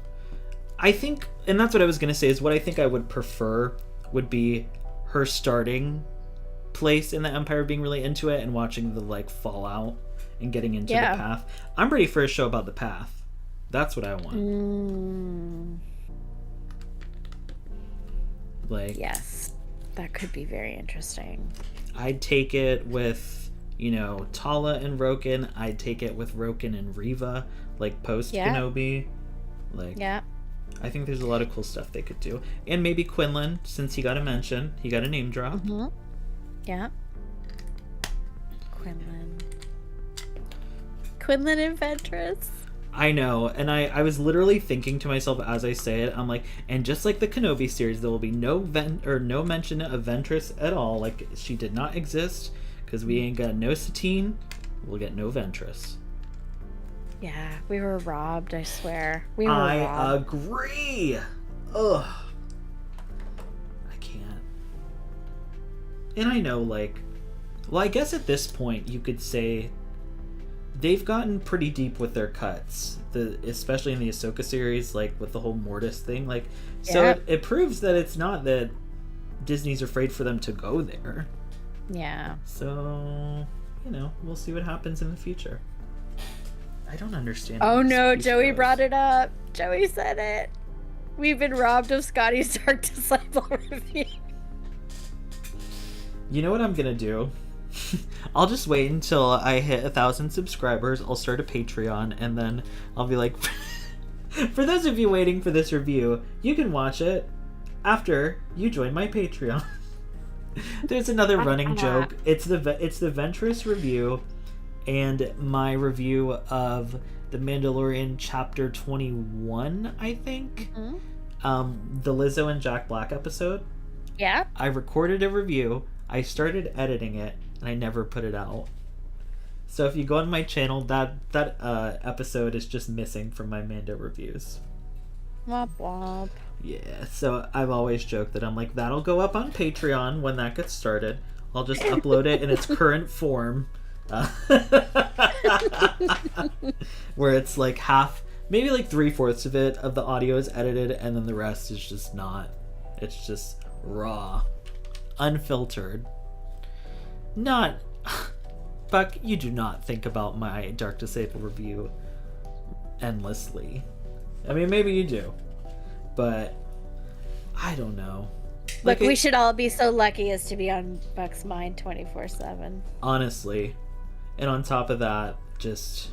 I think, and that's what I was going to say, is what I think I would prefer would be her starting place in the Empire, being really into it, and watching the, like, fallout and getting into the path. I'm ready for a show about the path. That's what I want. Like... Yes. That could be very interesting. I'd take it with, you know, Tala and Roken. I'd take it with Roken and Reva, like, post-Kenobi. Like... Yeah. I think there's a lot of cool stuff they could do. And maybe Quinlan, since he got a mention. He got a name drop. Yeah. Quinlan and Ventress. I know. And I was literally thinking to myself as I say it, I'm like, and just like the Kenobi series, there will be no mention of Ventress at all. Like, she did not exist, because we ain't got no Satine. We'll get no Ventress. Yeah, we were robbed, I swear. We were robbed. I robbed. Agree. Ugh. I can't. And I know, like... Well, I guess at this point, you could say... They've gotten pretty deep with their cuts. Especially in the Ahsoka series, like, with the whole Mortis thing. Like, so it proves that it's not that Disney's afraid for them to go there. Yeah. So, you know, we'll see what happens in the future. I don't understand. Oh no, Joey brought it up. Joey said it. We've been robbed of Scotty's Dark Disciple review. You know what I'm gonna do? I'll just wait until I hit 1,000 subscribers. I'll start a Patreon, and then I'll be like, for those of you waiting for this review, you can watch it after you join my Patreon. There's another running joke. It's the Ventress review. And my review of The Mandalorian Chapter 21, I think. The Lizzo and Jack Black episode. Yeah. I recorded a review. I started editing it, and I never put it out. So if you go on my channel, that episode is just missing from my Mando reviews. Womp womp. Yeah, so I've always joked that I'm like, that'll go up on Patreon when that gets started. I'll just upload it in its current form. Where it's like half, maybe like 3/4 of it of the audio is edited, and then the rest is just not. It's just raw, unfiltered. Not Buck, you do not think about my Dark Disciple review endlessly. I mean, maybe you do, but I don't know. Look, we should all be so lucky as to be on Buck's mind 24/7. Honestly. And on top of that, just...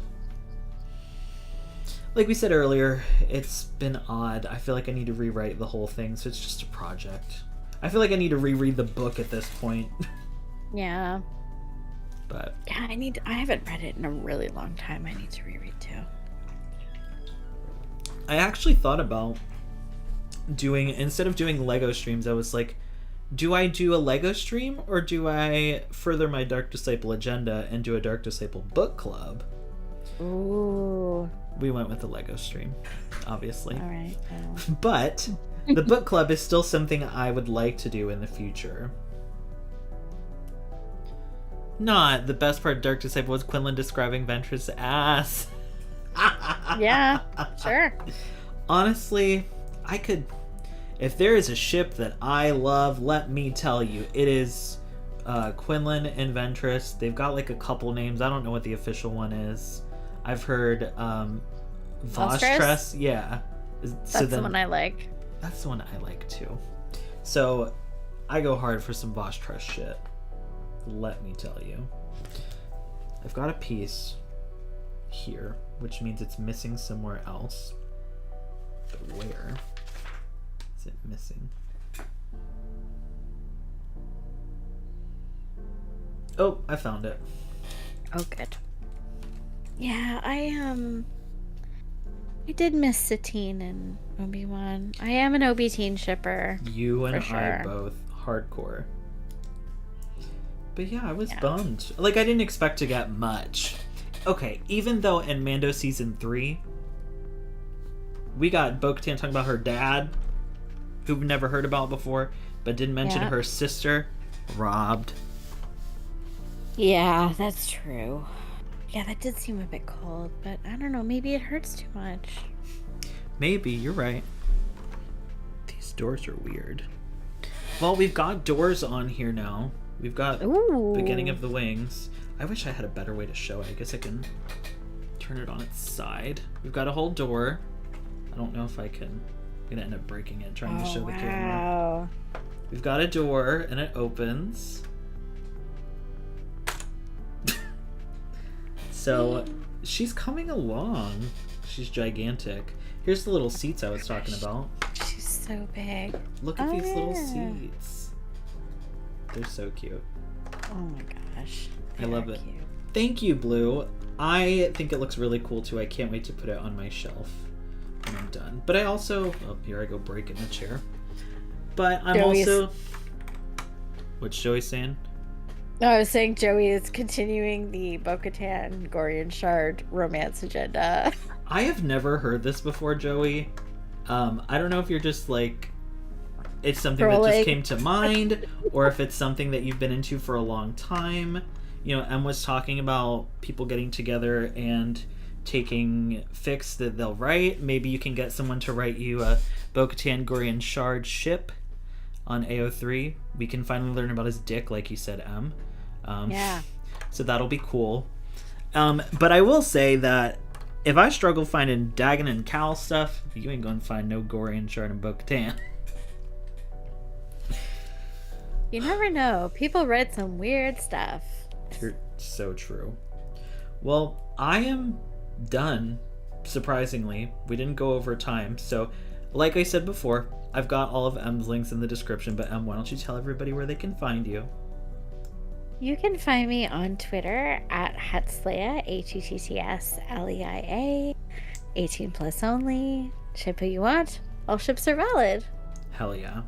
like we said earlier, it's been odd. I feel like I need to rewrite the whole thing, so it's just a project. I feel like I need to reread the book at this point. Yeah. But... yeah, I haven't read it in a really long time. I need to reread too. I actually thought about doing, instead of doing Lego streams, I was like, do I do a Lego stream or do I further my Dark Disciple agenda and do a Dark Disciple book club? Ooh. We went with the Lego stream, obviously. All right. But the book club is still something I would like to do in the future. Not the best part of Dark Disciple was Quinlan describing Ventress' ass. Yeah, sure. Honestly, I could... if there is a ship that I love, let me tell you, it is Quinlan and Ventress. They've got like a couple names. I don't know what the official one is. I've heard Vostress. Yeah. That's the one I like. That's the one I like too. So I go hard for some Vostress shit. Let me tell you. I've got a piece here, which means it's missing somewhere else. But where is it missing? Oh, I found it. Oh, good. Yeah, I did miss Satine and Obi-Wan. I am an Obi-Teen shipper. You and for I sure. both hardcore. But yeah, I was bummed. Like, I didn't expect to get much. Okay, even though in Mando Season 3, we got Bo-Katan talking about her dad, who we've never heard about before, but didn't mention her sister, robbed. Yeah, that's true. Yeah, that did seem a bit cold, but I don't know, maybe it hurts too much. Maybe, you're right. These doors are weird. Well, we've got doors on here now. We've got Beginning of the Wings. I wish I had a better way to show it. I guess I can turn it on its side. We've got a whole door. I don't know if I can... I'm gonna end up breaking it trying to show the camera. We've got a door and it opens. So she's coming along. She's gigantic. Here's the little seats I was talking about. She's so big. Look at these little seats. They're so cute. Oh my gosh. I love it. Cute. Thank you, Blue. I think it looks really cool too. I can't wait to put it on my shelf when I'm done. But I also... oh, here I go breaking the chair. But I'm also... what's Joey saying? No, I was saying Joey is continuing the Bo-Katan, Gorian Shard romance agenda. I have never heard this before, Joey. I don't know if you're just like... it's something that just came to mind, or if it's something that you've been into for a long time. You know, Em was talking about people getting together and taking fics that they'll write. Maybe you can get someone to write you a Bo-Katan Gorian Shard ship on AO3. We can finally learn about his dick, like you said, Em. Yeah. So that'll be cool. But I will say that if I struggle finding Dagon and Cal stuff, you ain't gonna find no Gorian Shard and Bo-Katan. You never know. People write some weird stuff. You're so true. Well, I am done, surprisingly. We didn't go over time. So, like I said before, I've got all of Em's links in the description. But Em, why don't you tell everybody where they can find you? You can find me on Twitter at Hutsleia, HUTTSLEIA, 18 plus only. Ship who you want. All ships are valid. Hell yeah.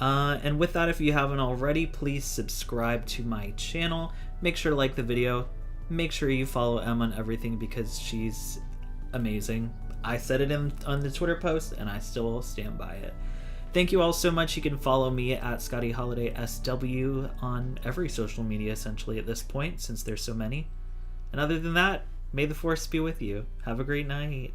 And with that, if you haven't already, please subscribe to my channel. Make sure to like the video. Make sure you follow Em on everything because she's amazing. I said it on the Twitter post, and I still stand by it. Thank you all so much. You can follow me at Scotty Holiday SW on every social media, essentially, at this point, since there's so many. And other than that, may the Force be with you. Have a great night.